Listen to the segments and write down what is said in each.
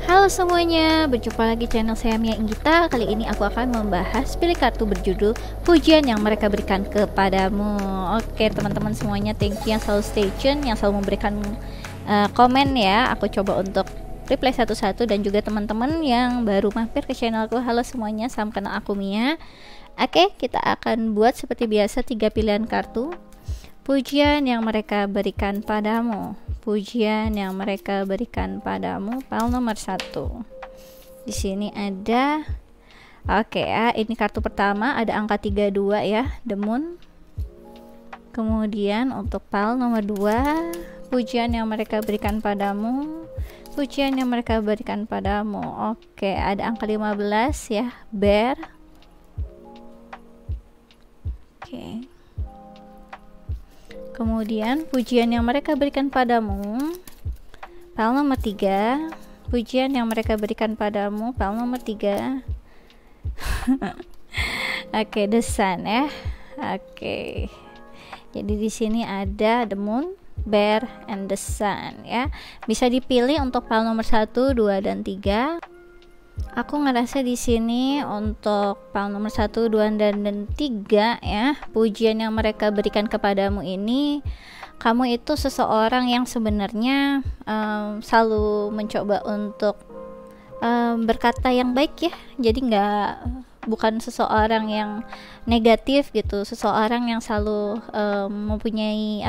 Halo semuanya, berjumpa lagi channel saya Mia Inggita. Kali ini aku akan membahas pilih kartu berjudul pujian yang mereka berikan kepadamu. Oke teman-teman semuanya, thank you yang selalu stay tune, yang selalu memberikan komen ya. Aku coba untuk reply satu-satu, dan juga teman-teman yang baru mampir ke channelku. Halo semuanya, salam kenal, aku Mia. Oke, kita akan buat seperti biasa 3 pilihan kartu. Pujian yang mereka berikan padamu. Pujian yang mereka berikan padamu. Pile nomor 1. Di sini ada, oke ya, ini kartu pertama ada angka 32 ya, The Moon. Kemudian untuk pile nomor 2, pujian yang mereka berikan padamu. Pujian yang mereka berikan padamu. Oke, ada angka 15 ya, Bear. Oke. Kemudian pujian yang mereka berikan padamu. Pile nomor 3. Pujian yang mereka berikan padamu. Pile nomor 3. Oke, The Sun ya. Oke. Jadi di sini ada The Moon, Bear, and The Sun ya. Bisa dipilih untuk pile nomor 1, 2, dan 3. Aku ngerasa di sini untuk pile nomor 1, 2, dan 3 ya, pujian yang mereka berikan kepadamu ini, kamu itu seseorang yang sebenarnya selalu mencoba untuk berkata yang baik ya. Jadi bukan seseorang yang negatif gitu, seseorang yang selalu mempunyai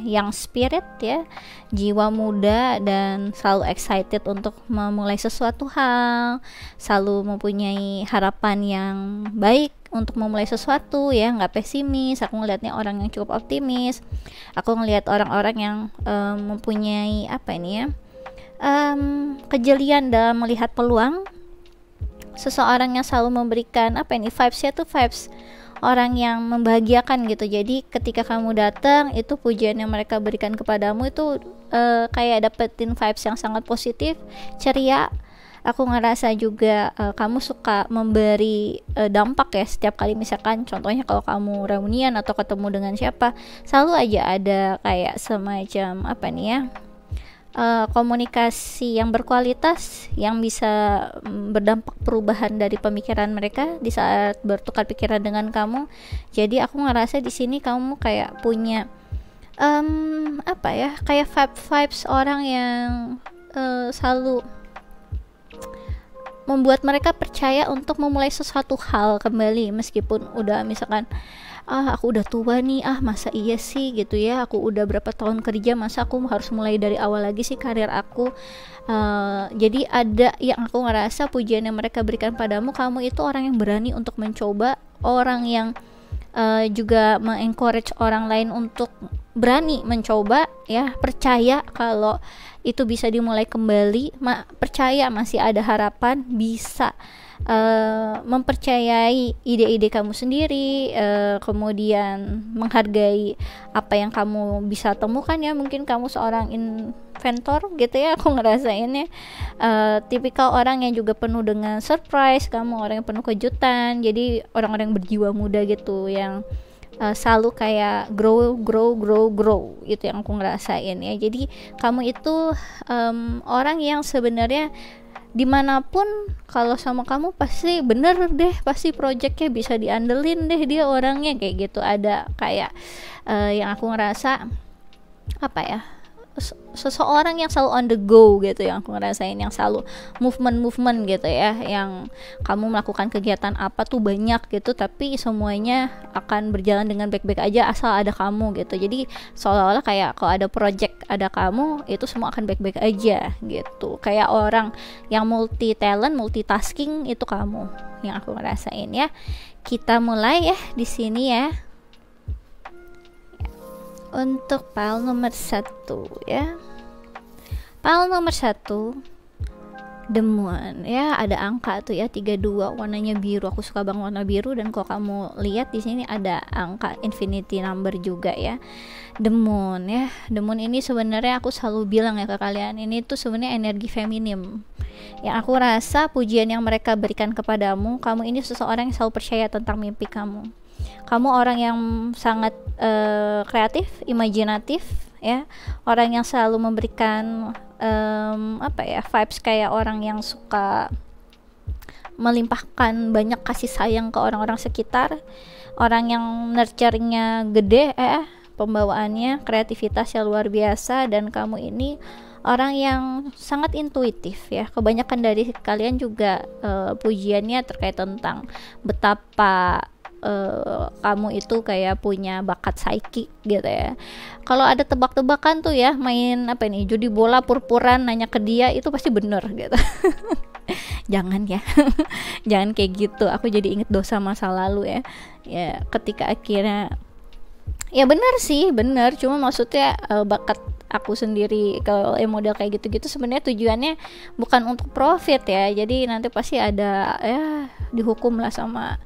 yang spirit ya, jiwa muda, dan selalu excited untuk memulai sesuatu hal, selalu mempunyai harapan yang baik untuk memulai sesuatu ya, nggak pesimis. Aku ngelihatnya orang yang cukup optimis. Aku ngelihat orang-orang yang mempunyai kejelian dalam melihat peluang. Seseorang yang selalu memberikan vibes-nya tuh vibes orang yang membahagiakan gitu. Jadi ketika kamu datang, itu pujian yang mereka berikan kepadamu itu kayak dapetin vibes yang sangat positif, ceria. Aku ngerasa juga kamu suka memberi dampak ya, setiap kali misalkan contohnya kalau kamu reunian atau ketemu dengan siapa, selalu aja ada kayak semacam komunikasi yang berkualitas yang bisa berdampak perubahan dari pemikiran mereka di saat bertukar pikiran dengan kamu. Jadi aku ngerasa di sini kamu kayak punya kayak vibes orang yang selalu membuat mereka percaya untuk memulai sesuatu hal kembali, meskipun udah misalkan aku udah tua nih, masa iya sih gitu ya, aku udah berapa tahun kerja, masa aku harus mulai dari awal lagi sih karir aku. Jadi ada yang aku ngerasa pujian yang mereka berikan padamu, kamu itu orang yang berani untuk mencoba, orang yang juga mengencourage orang lain untuk berani mencoba ya, percaya kalau itu bisa dimulai kembali, percaya masih ada harapan, bisa mempercayai ide-ide kamu sendiri, kemudian menghargai apa yang kamu bisa temukan ya. Mungkin kamu seorang inventor gitu ya, aku ngerasainnya tipikal orang yang juga penuh dengan surprise, kamu orang yang penuh kejutan. Jadi orang-orang yang berjiwa muda gitu, yang selalu kayak grow itu yang aku ngerasain ya. Jadi kamu itu orang yang sebenarnya dimanapun kalau sama kamu pasti bener deh, pasti projectnya bisa diandelin deh, dia orangnya kayak gitu. Ada kayak yang aku ngerasa seseorang yang selalu on the go gitu, yang aku ngerasain, yang selalu movement gitu ya, yang kamu melakukan kegiatan apa tuh banyak gitu, tapi semuanya akan berjalan dengan baik-baik aja asal ada kamu gitu. Jadi seolah-olah kayak kalau ada project ada kamu, itu semua akan baik-baik aja gitu. Kayak orang yang multi talent, multitasking, itu kamu yang aku ngerasain ya. Kita mulai ya di sini ya. Untuk pile nomor 1 ya, pile nomor 1 The Moon ya, ada angka tuh ya 32, warnanya biru. Aku suka banget warna biru, dan kalau kamu lihat di sini ada angka infinity number juga ya. The Moon ya, The Moon ini sebenarnya aku selalu bilang ya ke kalian, ini tuh sebenarnya energi feminim. Yang aku rasa pujian yang mereka berikan kepadamu, kamu ini seseorang yang selalu percaya tentang mimpi kamu. Kamu orang yang sangat kreatif, imajinatif ya, orang yang selalu memberikan apa ya, vibes kayak orang yang suka melimpahkan banyak kasih sayang ke orang-orang sekitar, orang yang nurturingnya gede, pembawaannya, kreativitasnya luar biasa, dan kamu ini orang yang sangat intuitif ya. Kebanyakan dari kalian juga pujiannya terkait tentang betapa kamu itu kayak punya bakat psychic gitu ya. Kalau ada tebak-tebakan tuh ya, main apa nih, judi bola pur-puran nanya ke dia, itu pasti bener gitu. Jangan ya. Jangan kayak gitu, aku jadi inget dosa masa lalu ya. Ya ketika akhirnya, ya benar sih, benar, cuma maksudnya bakat aku sendiri kalau model kayak gitu-gitu sebenarnya tujuannya bukan untuk profit ya. Jadi nanti pasti ada ya, dihukum lah sama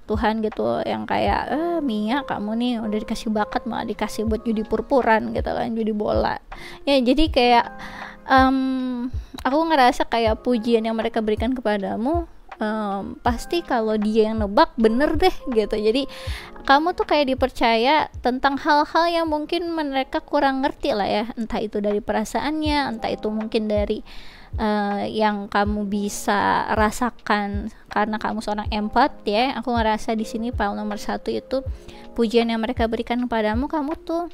Tuhan gitu, yang kayak Mia, kamu nih udah dikasih bakat malah dikasih buat judi pur-puran gitu kan, judi bola ya. Jadi kayak aku ngerasa kayak pujian yang mereka berikan kepadamu pasti kalau dia yang nebak bener deh gitu. Jadi kamu tuh kayak dipercaya tentang hal-hal yang mungkin mereka kurang ngerti lah ya, entah itu dari perasaannya, entah itu mungkin dari yang kamu bisa rasakan karena kamu seorang empat ya. Aku ngerasa di sini file nomor 1 itu pujian yang mereka berikan kepadamu, kamu tuh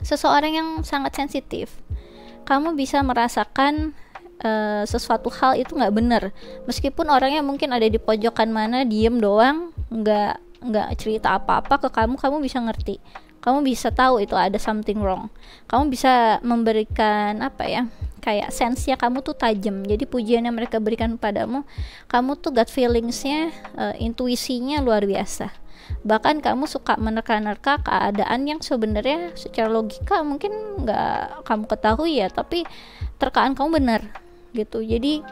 seseorang yang sangat sensitif. Kamu bisa merasakan sesuatu hal itu nggak bener, meskipun orangnya mungkin ada di pojokan mana, diem doang, nggak cerita apa-apa ke kamu. Kamu bisa ngerti, kamu bisa tahu itu ada something wrong. Kamu bisa memberikan apa ya, kayak sense-nya kamu tuh tajam. Jadi pujian yang mereka berikan padamu, kamu tuh gut feelings-nya, intuisinya luar biasa. Bahkan kamu suka menerka-nerka keadaan yang sebenarnya secara logika mungkin nggak kamu ketahui ya, tapi terkaan kamu benar gitu. Jadi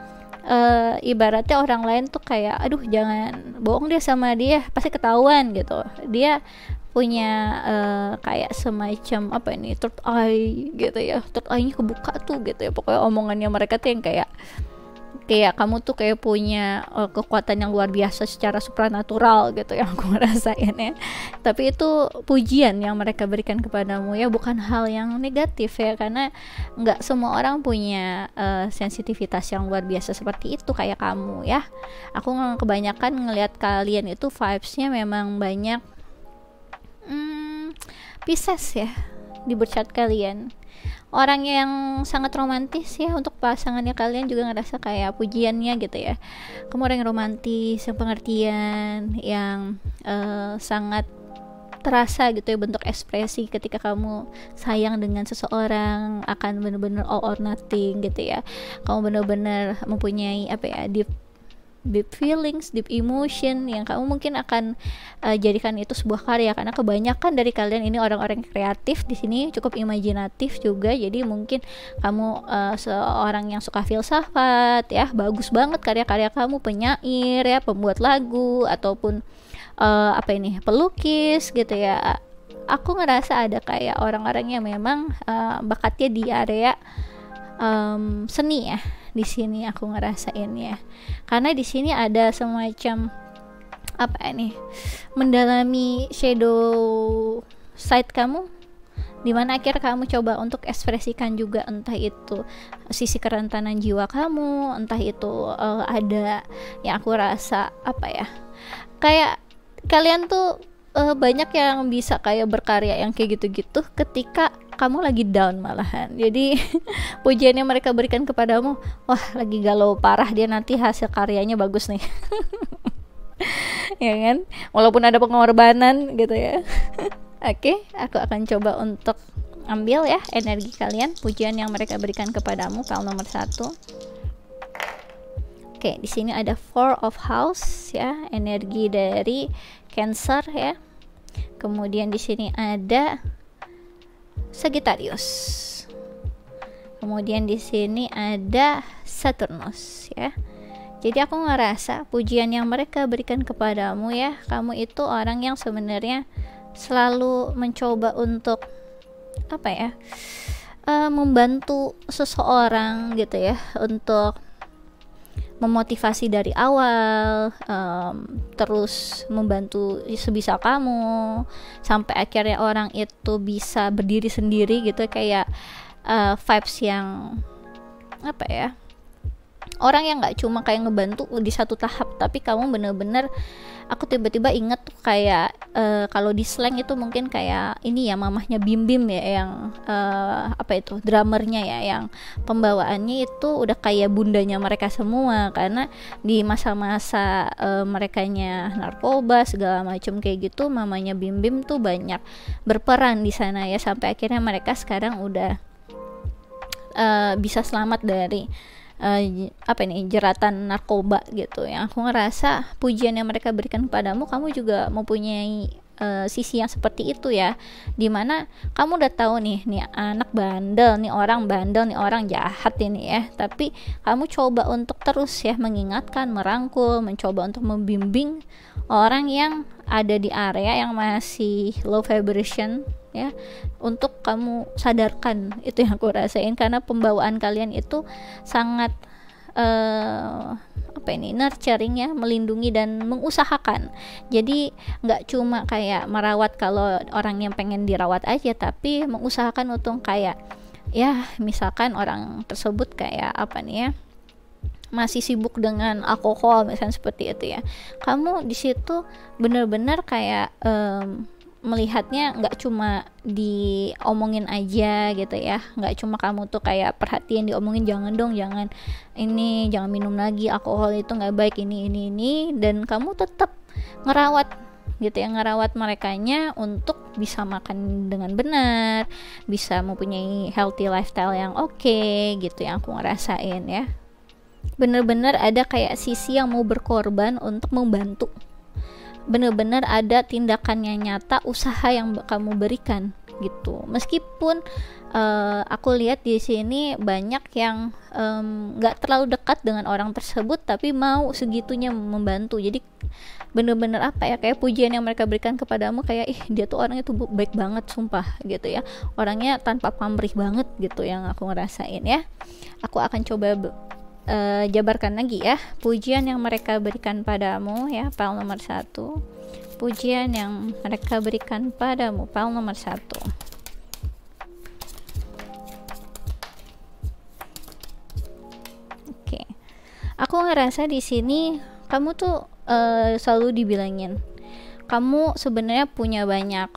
ibaratnya orang lain tuh kayak, aduh jangan bohong deh sama dia, pasti ketahuan gitu. Dia punya kayak semacam apa ini, third eye gitu ya, third eye-nya kebuka tuh gitu ya. Pokoknya omongannya mereka tuh yang kayak kamu tuh kayak punya kekuatan yang luar biasa secara supranatural gitu yang aku ngerasain ya. Tapi itu pujian yang mereka berikan kepadamu ya, bukan hal yang negatif ya, karena nggak semua orang punya sensitivitas yang luar biasa seperti itu kayak kamu ya. Aku kebanyakan ngelihat kalian itu vibes-nya memang banyak Pisces ya di bercat kalian. Orang yang sangat romantis ya, untuk pasangannya kalian juga ngerasa kayak pujiannya gitu ya. Kamu orang yang romantis, yang pengertian, yang sangat terasa gitu ya bentuk ekspresi ketika kamu sayang dengan seseorang, akan benar-benar all or nothing gitu ya. Kamu benar-benar mempunyai apa ya, deep feelings, deep emotion yang kamu mungkin akan jadikan itu sebuah karya, karena kebanyakan dari kalian ini orang-orang kreatif di sini, cukup imajinatif juga. Jadi mungkin kamu seorang yang suka filsafat ya, bagus banget karya-karya kamu, penyair ya, pembuat lagu, ataupun apa ini, pelukis gitu ya. Aku ngerasa ada kayak orang-orang yang memang bakatnya di area seni ya. Di sini aku ngerasain ya, karena di sini ada semacam apa nih, mendalami shadow side kamu, dimana akhirnya kamu coba untuk ekspresikan juga, entah itu sisi kerentanan jiwa kamu, entah itu ada yang aku rasa apa ya, kayak kalian tuh banyak yang bisa kayak berkarya yang kayak gitu-gitu ketika kamu lagi down malahan. Jadi pujian yang mereka berikan kepadamu, wah lagi galau parah dia, nanti hasil karyanya bagus nih. Ya kan, walaupun ada pengorbanan gitu ya. Oke, aku akan coba untuk ambil ya energi kalian, pujian yang mereka berikan kepadamu, file nomor 1. Oke, di sini ada Four of House ya, energi dari Cancer ya. Kemudian di sini ada Sagittarius. Kemudian di sini ada Saturnus ya. Jadi aku ngerasa pujian yang mereka berikan kepadamu ya, kamu itu orang yang sebenarnya selalu mencoba untuk apa ya, membantu seseorang gitu ya, untuk memotivasi dari awal, terus membantu sebisa kamu sampai akhirnya orang itu bisa berdiri sendiri gitu. Kayak vibes yang apa ya, orang yang nggak cuma kayak ngebantu di satu tahap, tapi kamu bener-bener, aku tiba-tiba inget tuh kayak kalau di slang itu mungkin kayak ini ya, mamahnya Bim Bim ya, yang apa itu, drummernya ya, yang pembawaannya itu udah kayak bundanya mereka semua, karena di masa-masa merekanya narkoba segala macam kayak gitu, mamanya Bim Bim tuh banyak berperan di sana ya, sampai akhirnya mereka sekarang udah bisa selamat dari apa ini, jeratan narkoba gitu. Yang aku ngerasa pujian yang mereka berikan kepadamu, kamu juga mempunyai sisi yang seperti itu ya, dimana kamu udah tahu nih anak bandel, nih orang bandel, nih orang jahat ini ya, tapi kamu coba untuk terus ya mengingatkan, merangkul, mencoba untuk membimbing orang yang ada di area yang masih low vibration ya, untuk kamu sadarkan. Itu yang aku rasain, karena pembawaan kalian itu sangat apa ini, nurturing ya, melindungi dan mengusahakan. Jadi nggak cuma kayak merawat kalau orang yang pengen dirawat aja, tapi mengusahakan untuk kayak ya, misalkan orang tersebut kayak apa nih ya, masih sibuk dengan alkohol misalnya seperti itu ya, kamu di situ bener-bener kayak melihatnya nggak cuma diomongin aja gitu ya, nggak cuma kamu tuh kayak perhatian diomongin, jangan dong, jangan ini, jangan minum lagi, alkohol itu nggak baik, ini, dan kamu tetap ngerawat gitu ya, ngerawat merekanya untuk bisa makan dengan benar, bisa mempunyai healthy lifestyle yang oke gitu, yang aku ngerasain ya. Bener-bener ada kayak sisi yang mau berkorban untuk membantu, bener-bener ada tindakan yang nyata, usaha yang kamu berikan gitu. Meskipun aku lihat di sini banyak yang nggak terlalu dekat dengan orang tersebut, tapi mau segitunya membantu. Jadi bener-bener apa ya, kayak pujian yang mereka berikan kepadamu kayak, ih dia tuh orangnya tuh baik banget sumpah gitu ya, orangnya tanpa pamrih banget gitu, yang aku ngerasain ya. Aku akan coba jabarkan lagi ya pujian yang mereka berikan padamu ya, file nomor 1. Pujian yang mereka berikan padamu, file nomor 1. Oke. Aku ngerasa di sini kamu tuh selalu dibilangin kamu sebenarnya punya banyak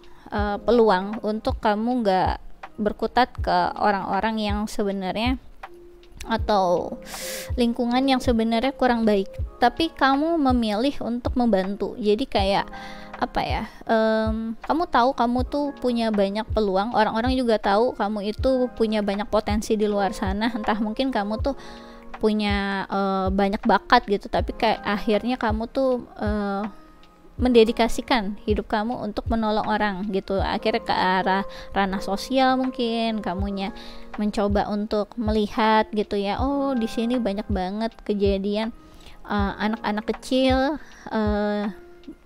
peluang untuk kamu nggak berkutat ke orang-orang yang sebenarnya, atau lingkungan yang sebenarnya kurang baik, tapi kamu memilih untuk membantu. Jadi kayak apa ya, kamu tahu kamu tuh punya banyak peluang, orang-orang juga tahu kamu itu punya banyak potensi di luar sana, entah mungkin kamu tuh punya banyak bakat gitu, tapi kayak akhirnya kamu tuh mendedikasikan hidup kamu untuk menolong orang gitu, akhirnya ke arah ranah sosial, mungkin kamunya mencoba untuk melihat gitu ya, oh di sini banyak banget kejadian anak-anak kecil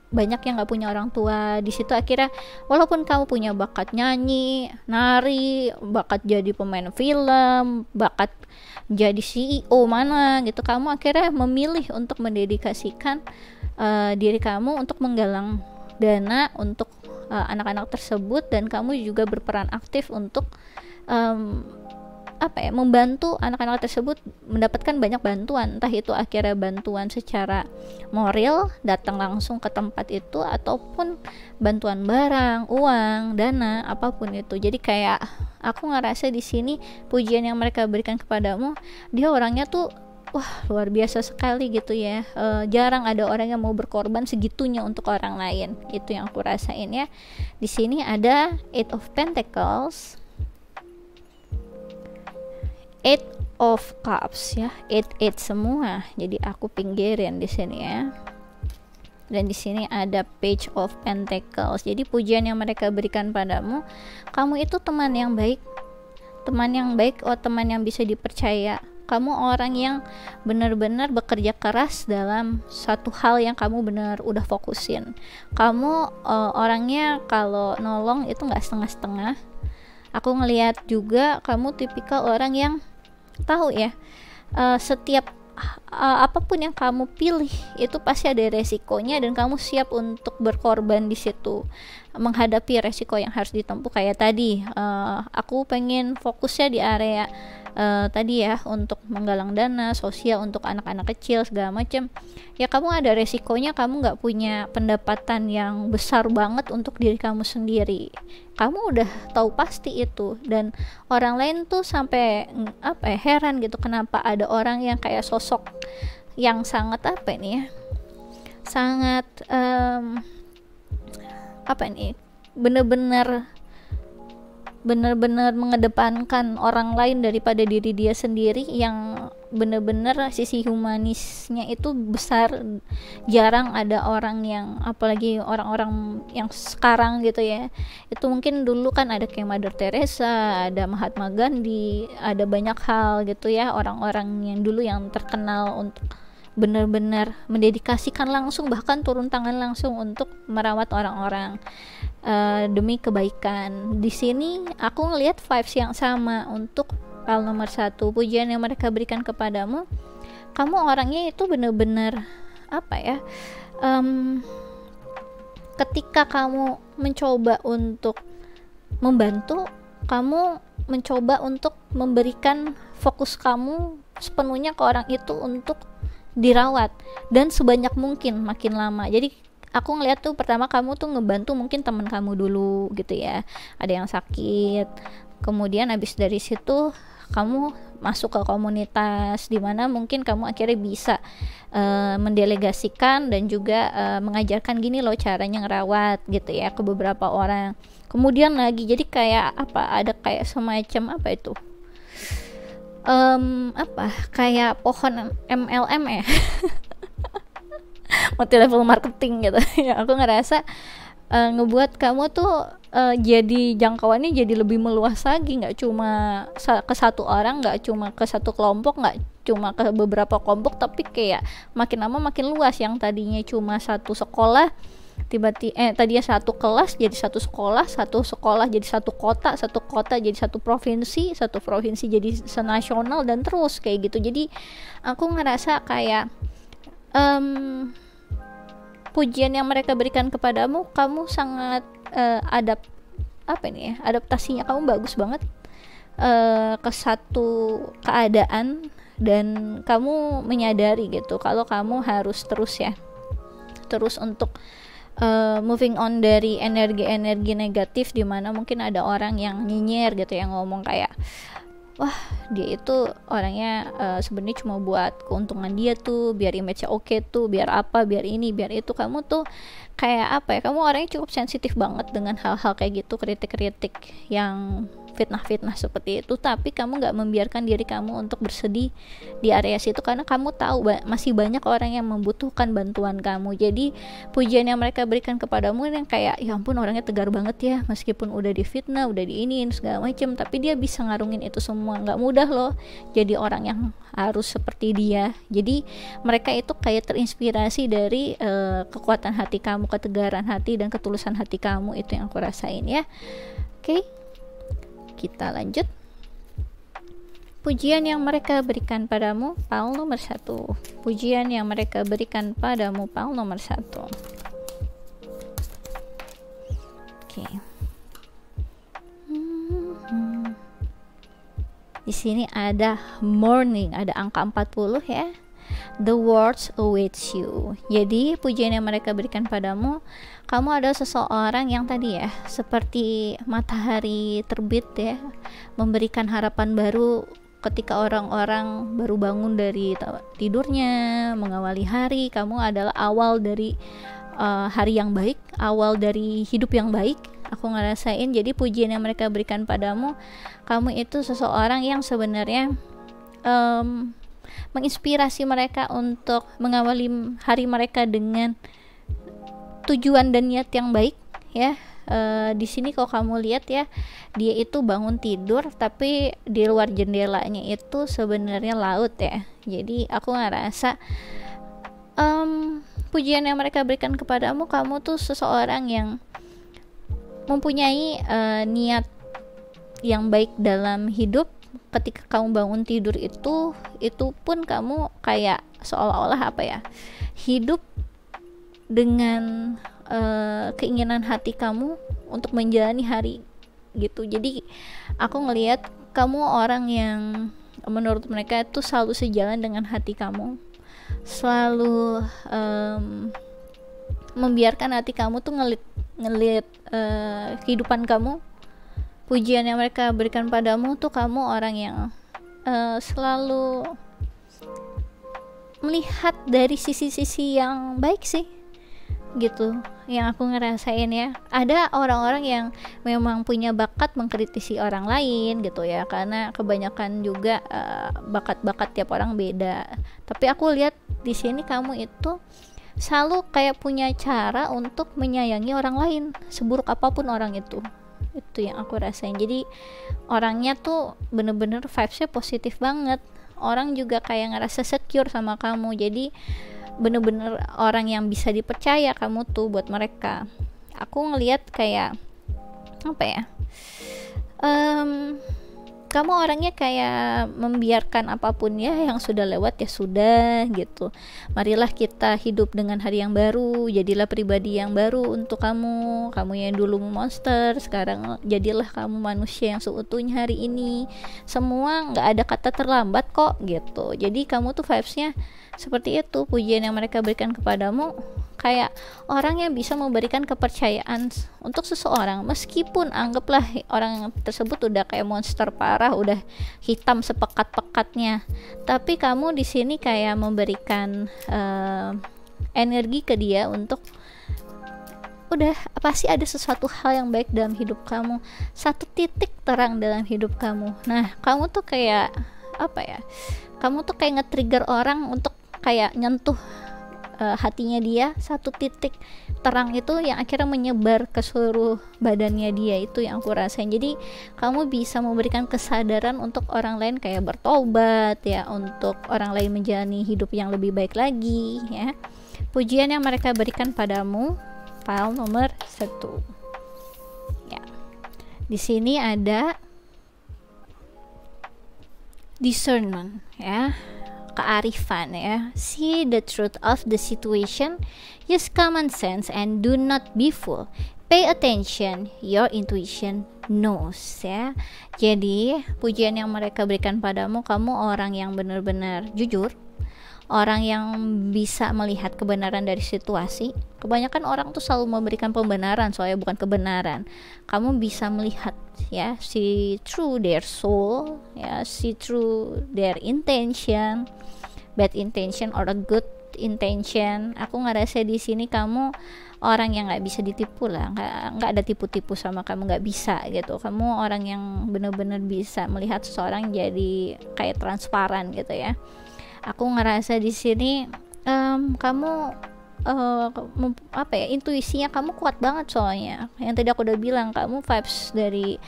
banyak yang nggak punya orang tua. Di situ akhirnya walaupun kamu punya bakat nyanyi, nari, bakat jadi pemain film, bakat jadi CEO mana gitu, kamu akhirnya memilih untuk mendedikasikan diri kamu untuk menggalang dana untuk anak-anak tersebut, dan kamu juga berperan aktif untuk apa ya, membantu anak-anak tersebut mendapatkan banyak bantuan, entah itu akhirnya bantuan secara moral datang langsung ke tempat itu, ataupun bantuan barang, uang, dana, apapun itu. Jadi kayak aku ngerasa di sini pujian yang mereka berikan kepadamu, dia orangnya tuh wah luar biasa sekali gitu ya. Jarang ada orang yang mau berkorban segitunya untuk orang lain. Itu yang aku rasain ya. Di sini ada Eight of Pentacles, Eight of Cups ya, eight semua. Jadi aku pinggirin di sini ya. Dan di sini ada Page of Pentacles. Jadi pujian yang mereka berikan padamu, kamu itu teman yang baik, teman yang bisa dipercaya. Kamu orang yang benar-benar bekerja keras dalam satu hal yang kamu benar udah fokusin. Kamu orangnya kalau nolong itu nggak setengah-setengah. Aku ngelihat juga kamu tipikal orang yang tahu ya, setiap apapun yang kamu pilih itu pasti ada resikonya, dan kamu siap untuk berkorban di situ, menghadapi resiko yang harus ditempuh. Kayak tadi, aku pengen fokusnya di area tadi ya, untuk menggalang dana sosial untuk anak-anak kecil segala macam. Ya kamu ada resikonya, kamu nggak punya pendapatan yang besar banget untuk diri kamu sendiri, kamu udah tahu pasti itu. Dan orang lain tuh sampai heran gitu, kenapa ada orang yang kayak sosok yang sangat sangat bener-bener mengedepankan orang lain daripada diri dia sendiri, yang bener-bener sisi humanisnya itu besar. Jarang ada orang yang, apalagi orang-orang yang sekarang gitu ya, itu mungkin dulu kan ada kayak Mother Teresa, ada Mahatma Gandhi, ada banyak hal gitu ya, orang-orang yang dulu yang terkenal untuk benar-benar mendedikasikan langsung, bahkan turun tangan langsung untuk merawat orang-orang demi kebaikan. Di sini aku ngelihat vibes yang sama untuk hal nomor 1, pujian yang mereka berikan kepadamu. Kamu orangnya itu benar-benar ketika kamu mencoba untuk membantu, kamu mencoba untuk memberikan fokus kamu sepenuhnya ke orang itu untuk dirawat, dan sebanyak mungkin makin lama. Jadi aku ngeliat tuh pertama kamu tuh ngebantu mungkin teman kamu dulu gitu ya, ada yang sakit, kemudian habis dari situ kamu masuk ke komunitas, dimana mungkin kamu akhirnya bisa mendelegasikan dan juga mengajarkan gini loh caranya ngerawat gitu ya ke beberapa orang. Kemudian lagi jadi kayak ada kayak semacam kayak pohon MLM ya multi level marketing gitu ya. Aku ngerasa ngebuat kamu tuh jadi jangkauannya jadi lebih meluas lagi, nggak cuma ke satu orang, nggak cuma ke satu kelompok, nggak cuma ke beberapa kelompok, tapi kayak makin lama makin luas. Yang tadinya cuma satu sekolah, tadinya satu kelas jadi satu sekolah jadi satu kota jadi satu provinsi jadi senasional, dan terus kayak gitu. Jadi aku ngerasa kayak pujian yang mereka berikan kepadamu, kamu sangat adaptasinya kamu bagus banget ke satu keadaan, dan kamu menyadari gitu kalau kamu harus terus untuk moving on dari energi negatif, dimana mungkin ada orang yang nyinyir gitu, yang ngomong kayak wah dia itu orangnya sebenarnya cuma buat keuntungan dia tuh, biar image-nya oke tuh, biar ini biar itu. Kamu tuh kayak kamu orangnya cukup sensitif banget dengan hal-hal kayak gitu, kritik-kritik yang fitnah-fitnah seperti itu, tapi kamu gak membiarkan diri kamu untuk bersedih di area situ, karena kamu tahu masih banyak orang yang membutuhkan bantuan kamu. Jadi pujian yang mereka berikan kepadamu yang kayak ya ampun orangnya tegar banget ya, meskipun udah difitnah, udah diinin segala macem, tapi dia bisa ngarungin itu semua. Gak mudah loh jadi orang yang harus seperti dia. Jadi mereka itu kayak terinspirasi dari kekuatan hati kamu, ketegaran hati dan ketulusan hati kamu. Itu yang aku rasain ya. Oke, kita lanjut. Pujian yang mereka berikan padamu, Paul nomor 1. Pujian yang mereka berikan padamu, Paul nomor 1. Oke. Di sini ada morning, ada angka 40 ya. The words awaits you. Jadi pujian yang mereka berikan padamu, kamu adalah seseorang yang tadi ya, seperti matahari terbit ya, memberikan harapan baru ketika orang-orang baru bangun dari tidurnya, mengawali hari. Kamu adalah awal dari hari yang baik, awal dari hidup yang baik. Aku ngerasain. Jadi pujian yang mereka berikan padamu, kamu itu seseorang yang sebenarnya menginspirasi mereka untuk mengawali hari mereka dengan tujuan dan niat yang baik ya. Di sini kalau kamu lihat ya, dia itu bangun tidur tapi di luar jendelanya itu sebenarnya laut ya. Jadi aku ngerasa pujian yang mereka berikan kepadamu, kamu tuh seseorang yang mempunyai niat yang baik dalam hidup, ketika kamu bangun tidur itu pun kamu kayak seolah-olah apa ya, hidup dengan keinginan hati kamu untuk menjalani hari gitu. Jadi aku ngelihat kamu orang yang menurut mereka itu selalu sejalan dengan hati kamu, selalu membiarkan hati kamu tuh ngelit kehidupan kamu. Pujian yang mereka berikan padamu tuh kamu orang yang selalu melihat dari sisi-sisi yang baik sih gitu, yang aku ngerasain ya. Ada orang-orang yang memang punya bakat mengkritisi orang lain gitu ya, karena kebanyakan juga bakat-bakat tiap orang beda. Tapi aku lihat di sini kamu itu selalu kayak punya cara untuk menyayangi orang lain, seburuk apapun orang itu yang aku rasain. Jadi orangnya tuh bener-bener vibesnya positif banget, orang juga kayak ngerasa secure sama kamu. Jadi bener-bener orang yang bisa dipercaya kamu tuh buat mereka. Aku ngelihat kayak apa ya, kamu orangnya kayak membiarkan apapun ya yang sudah lewat ya sudah gitu. Marilah kita hidup dengan hari yang baru, jadilah pribadi yang baru untuk kamu yang dulu monster, sekarang jadilah kamu manusia yang seutuhnya hari ini. Semua nggak ada kata terlambat kok gitu. Jadi kamu tuh vibesnya seperti itu. Pujian yang mereka berikan kepadamu kayak orang yang bisa memberikan kepercayaan untuk seseorang, meskipun anggaplah orang tersebut udah kayak monster parah, udah hitam sepekat-pekatnya, tapi kamu di sini kayak memberikan energi ke dia untuk udah pasti ada sesuatu hal yang baik dalam hidup kamu, satu titik terang dalam hidup kamu. Nah kamu tuh kayak apa ya, kamu tuh kayak nge-trigger orang untuk kayak nyentuh hatinya dia, satu titik terang itu yang akhirnya menyebar ke seluruh badannya dia. Itu yang aku rasain. Jadi kamu bisa memberikan kesadaran untuk orang lain kayak bertobat ya, untuk orang lain menjalani hidup yang lebih baik lagi ya. Pujian yang mereka berikan padamu, file nomor 1 ya. Di sini ada discernment ya, kearifan ya. See the truth of the situation, use common sense and do not be fooled. Pay attention, your intuition knows ya. Jadi pujian yang mereka berikan padamu, kamu orang yang benar-benar jujur, orang yang bisa melihat kebenaran dari situasi. Kebanyakan orang tuh selalu memberikan pembenaran soalnya bukan kebenaran. Kamu bisa melihat ya, see through their soul ya, see through their intention, bad intention or a good intention. Aku ngerasa di sini kamu orang yang nggak bisa ditipu lah, nggak ada tipu-tipu sama kamu, nggak bisa gitu. Kamu orang yang benar-benar bisa melihat seseorang jadi kayak transparan gitu ya. Aku ngerasa di sini kamu apa ya, intuisinya kamu kuat banget soalnya. Yang tadi aku udah bilang, kamu vibes dari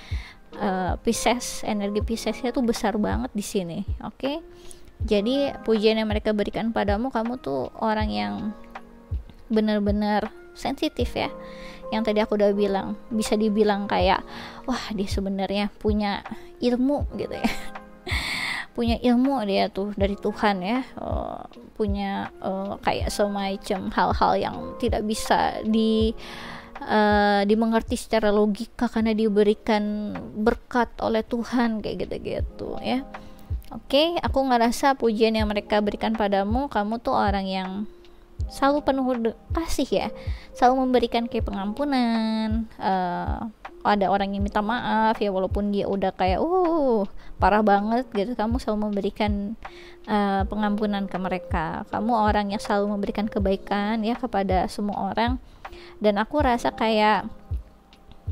Pisces, energi Piscesnya tuh besar banget di sini. Oke. Jadi pujian yang mereka berikan padamu, kamu tuh orang yang benar-benar sensitif ya. Yang tadi aku udah bilang, bisa dibilang kayak wah dia sebenarnya punya ilmu gitu ya. Punya ilmu dia tuh dari Tuhan ya, punya kayak semacam hal-hal yang tidak bisa dimengerti secara logika karena diberikan berkat oleh Tuhan kayak gitu-gitu ya. Oke, aku ngerasa pujian yang mereka berikan padamu, kamu tuh orang yang selalu penuh kasih ya, selalu memberikan kayak pengampunan. Ada orang yang minta maaf ya, walaupun dia udah kayak parah banget gitu, kamu selalu memberikan pengampunan ke mereka. Kamu orang yang selalu memberikan kebaikan ya kepada semua orang. Dan aku rasa kayak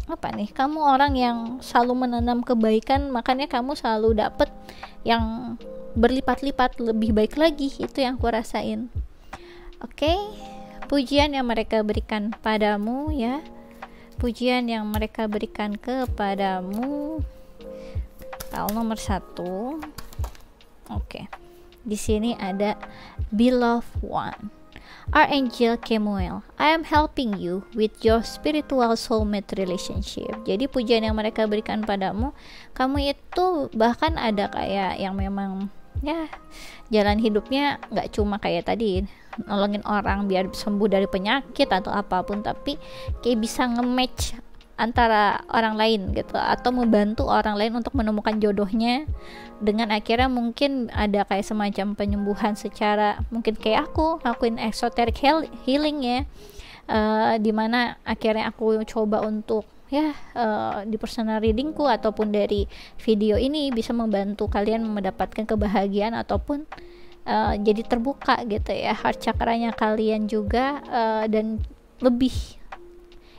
apa nih, kamu orang yang selalu menanam kebaikan, makanya kamu selalu dapet yang berlipat-lipat lebih baik lagi. Itu yang aku rasain. Oke, pujian yang mereka berikan padamu ya, pujian yang mereka berikan kepadamu, kalau nomor 1. Oke, di sini ada beloved one. Archangel Kemuel, I am helping you with your spiritual soulmate relationship. Jadi pujian yang mereka berikan padamu, kamu itu bahkan ada kayak yang memang ya jalan hidupnya nggak cuma kayak tadi nolongin orang biar sembuh dari penyakit atau apapun, tapi kayak bisa nge-match antara orang lain gitu, atau membantu orang lain untuk menemukan jodohnya, dengan akhirnya mungkin ada kayak semacam penyembuhan secara mungkin kayak aku lakuin esoteric healing ya, dimana akhirnya aku coba untuk di personal readingku ataupun dari video ini bisa membantu kalian mendapatkan kebahagiaan ataupun jadi terbuka gitu ya heart chakranya kalian juga, dan lebih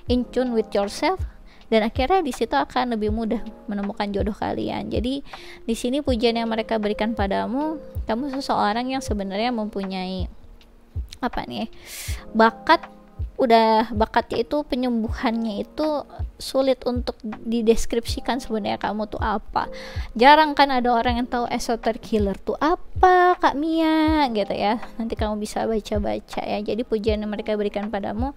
in tune with yourself, dan akhirnya di situ akan lebih mudah menemukan jodoh kalian. Jadi di sini pujian yang mereka berikan padamu, kamu seseorang yang sebenarnya mempunyai bakatnya itu penyembuhannya itu sulit untuk dideskripsikan sebenarnya kamu tuh apa. Jarang kan ada orang yang tahu esoteric healer tuh apa, Kak Mia gitu ya. Nanti kamu bisa baca-baca ya. Jadi pujian yang mereka berikan padamu,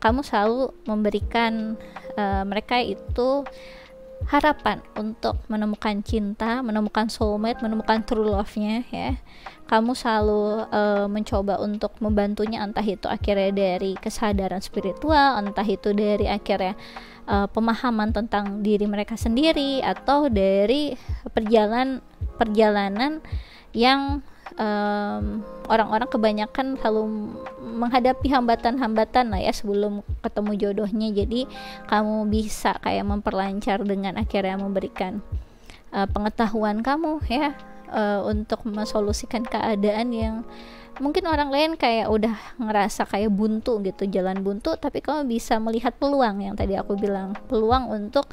kamu selalu memberikan mereka itu harapan untuk menemukan cinta, menemukan soulmate, menemukan true love-nya ya. Kamu selalu mencoba untuk membantunya, entah itu akhirnya dari kesadaran spiritual, entah itu dari akhirnya pemahaman tentang diri mereka sendiri, atau dari perjalanan yang orang-orang kebanyakan selalu menghadapi hambatan-hambatan lah ya sebelum ketemu jodohnya. Jadi kamu bisa kayak memperlancar dengan akhirnya memberikan pengetahuan kamu ya, untuk mensolusikan keadaan yang mungkin orang lain kayak udah ngerasa kayak buntu gitu, jalan buntu, tapi kamu bisa melihat peluang yang tadi aku bilang, peluang untuk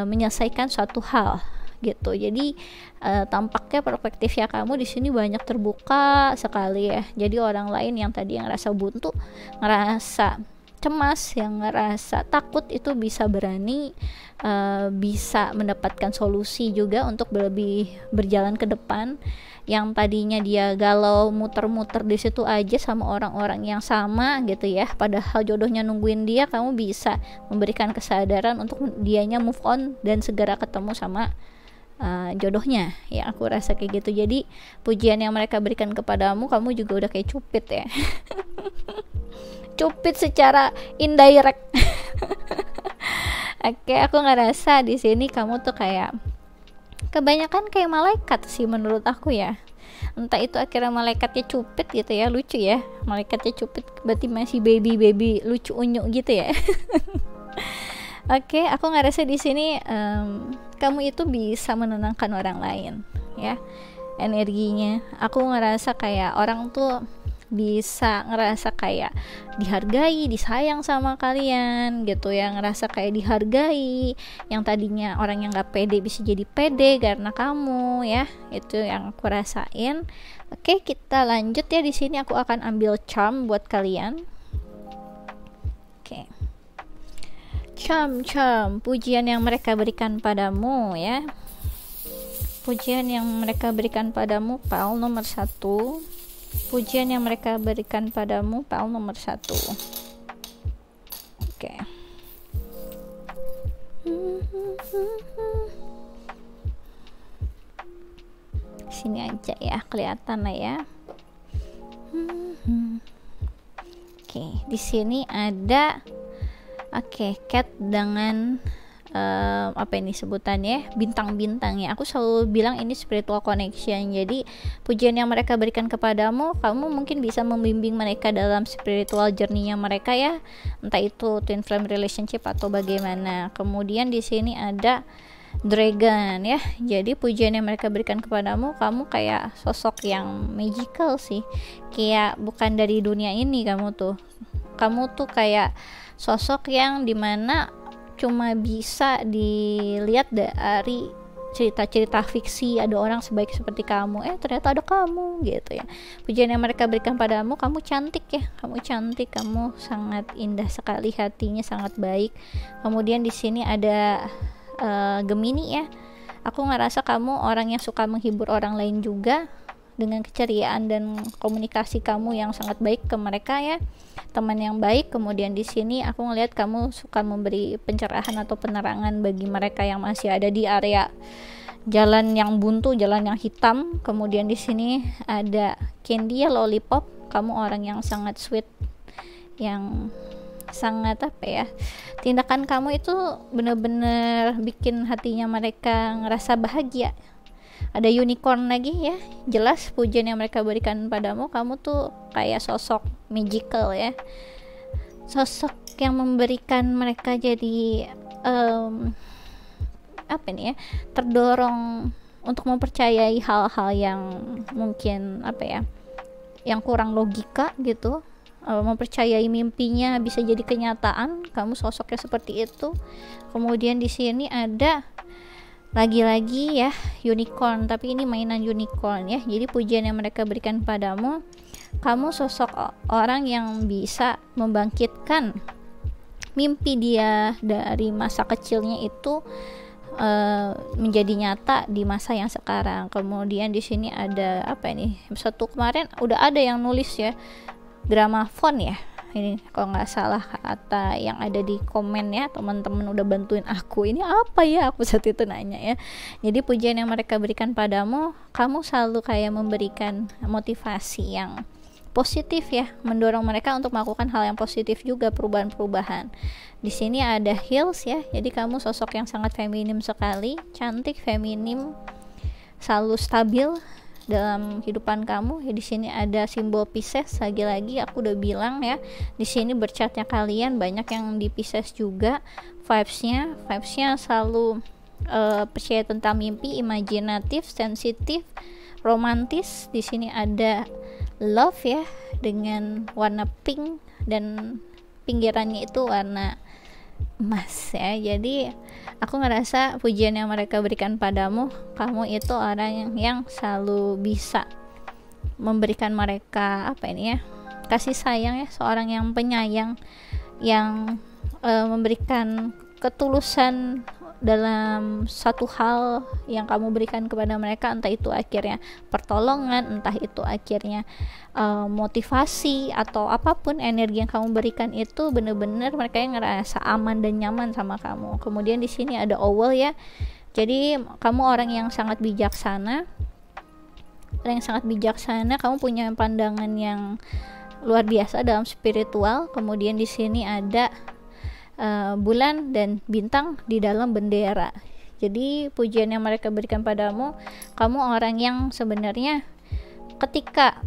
menyelesaikan suatu hal gitu. Jadi tampaknya perspektifnya kamu di sini banyak terbuka sekali ya. Jadi orang lain yang tadi yang ngerasa buntu, ngerasa cemas, yang ngerasa takut, itu bisa berani bisa mendapatkan solusi juga untuk lebih berjalan ke depan. Yang tadinya dia galau muter-muter di situ aja sama orang-orang yang sama gitu ya, padahal jodohnya nungguin dia, kamu bisa memberikan kesadaran untuk dianya move on dan segera ketemu sama jodohnya ya. Aku rasa kayak gitu. Jadi pujian yang mereka berikan kepadamu, kamu juga udah kayak cupid ya cupid secara indirect. Oke, aku ngerasa di sini kamu tuh kayak kebanyakan kayak malaikat sih menurut aku ya. Entah itu akhirnya malaikatnya cupid gitu ya, lucu ya, malaikatnya cupid berarti masih baby lucu unyu gitu ya. Oke, aku ngerasa di sini kamu itu bisa menenangkan orang lain ya, energinya. Aku ngerasa kayak orang tuh bisa ngerasa kayak dihargai, disayang sama kalian gitu ya, ngerasa kayak dihargai. Yang tadinya orang yang nggak pede bisa jadi pede karena kamu ya, itu yang aku rasain. Oke, kita lanjut ya. Di sini aku akan ambil charm buat kalian. Oke. Charm, pujian yang mereka berikan padamu ya. Pujian yang mereka berikan padamu, Paul nomor 1. Pujian yang mereka berikan padamu, Paul nomor 1. Oke. Sini aja ya, kelihatan lah ya. Oke, di sini ada cat dengan apa ini sebutannya, bintang-bintang ya. Aku selalu bilang ini spiritual connection. Jadi pujian yang mereka berikan kepadamu, kamu mungkin bisa membimbing mereka dalam spiritual journey-nya mereka ya, entah itu twin flame relationship atau bagaimana. Kemudian di sini ada dragon ya. Jadi pujian yang mereka berikan kepadamu, kamu kayak sosok yang magical sih, kayak bukan dari dunia ini. Kamu tuh kayak sosok yang dimana cuma bisa dilihat dari cerita-cerita fiksi, ada orang sebaik seperti kamu, ternyata ada kamu gitu ya. Pujian yang mereka berikan padamu, kamu cantik ya, kamu cantik, kamu sangat indah sekali, hatinya sangat baik. Kemudian di sini ada Gemini ya. Aku ngerasa kamu orang yang suka menghibur orang lain juga, dengan keceriaan dan komunikasi kamu yang sangat baik ke mereka ya, teman yang baik. Kemudian di sini aku ngelihat kamu suka memberi pencerahan atau penerangan bagi mereka yang masih ada di area jalan yang buntu, jalan yang hitam. Kemudian di sini ada candy ya, lollipop. Kamu orang yang sangat sweet, yang sangat apa ya, tindakan kamu itu benar-benar bikin hatinya mereka ngerasa bahagia. Ada unicorn lagi ya, jelas pujian yang mereka berikan padamu, kamu tuh kayak sosok magical ya, sosok yang memberikan mereka jadi apa nih ya, terdorong untuk mempercayai hal-hal yang mungkin apa ya, yang kurang logika gitu, mempercayai mimpinya bisa jadi kenyataan. Kamu sosoknya seperti itu. Kemudian di sini ada lagi-lagi ya unicorn, tapi ini mainan unicorn ya. Jadi pujian yang mereka berikan padamu, kamu sosok orang yang bisa membangkitkan mimpi dia dari masa kecilnya itu menjadi nyata di masa yang sekarang. Kemudian di sini ada apa ini, satu kemarin udah ada yang nulis ya, Gramafon ya ini kalau nggak salah, kata yang ada di komen ya, teman-teman udah bantuin aku, ini apa ya, aku saat itu nanya ya. Jadi pujian yang mereka berikan padamu, kamu selalu kayak memberikan motivasi yang positif ya, mendorong mereka untuk melakukan hal yang positif juga, perubahan-perubahan. Di sini ada heels ya, jadi kamu sosok yang sangat feminim sekali, cantik, feminim, selalu stabil dalam kehidupan kamu ya. Di sini ada simbol Pisces, lagi-lagi aku udah bilang ya, di sini bercatnya kalian banyak yang di Pisces juga. Vibesnya selalu percaya tentang mimpi, imajinatif, sensitif, romantis. Di sini ada love ya, dengan warna pink dan pinggirannya itu warna emas ya. Jadi aku ngerasa pujian yang mereka berikan padamu, kamu itu orang yang selalu bisa memberikan mereka apa ini ya, kasih sayang ya, seorang yang penyayang, yang memberikan ketulusan dalam satu hal yang kamu berikan kepada mereka, entah itu akhirnya pertolongan, entah itu akhirnya motivasi atau apapun, energi yang kamu berikan itu benar-benar mereka yang ngerasa aman dan nyaman sama kamu. Kemudian di sini ada owl ya, jadi kamu orang yang sangat bijaksana, kamu punya pandangan yang luar biasa dalam spiritual. Kemudian di sini ada bulan dan bintang di dalam bendera. Jadi pujian yang mereka berikan padamu, kamu orang yang sebenarnya ketika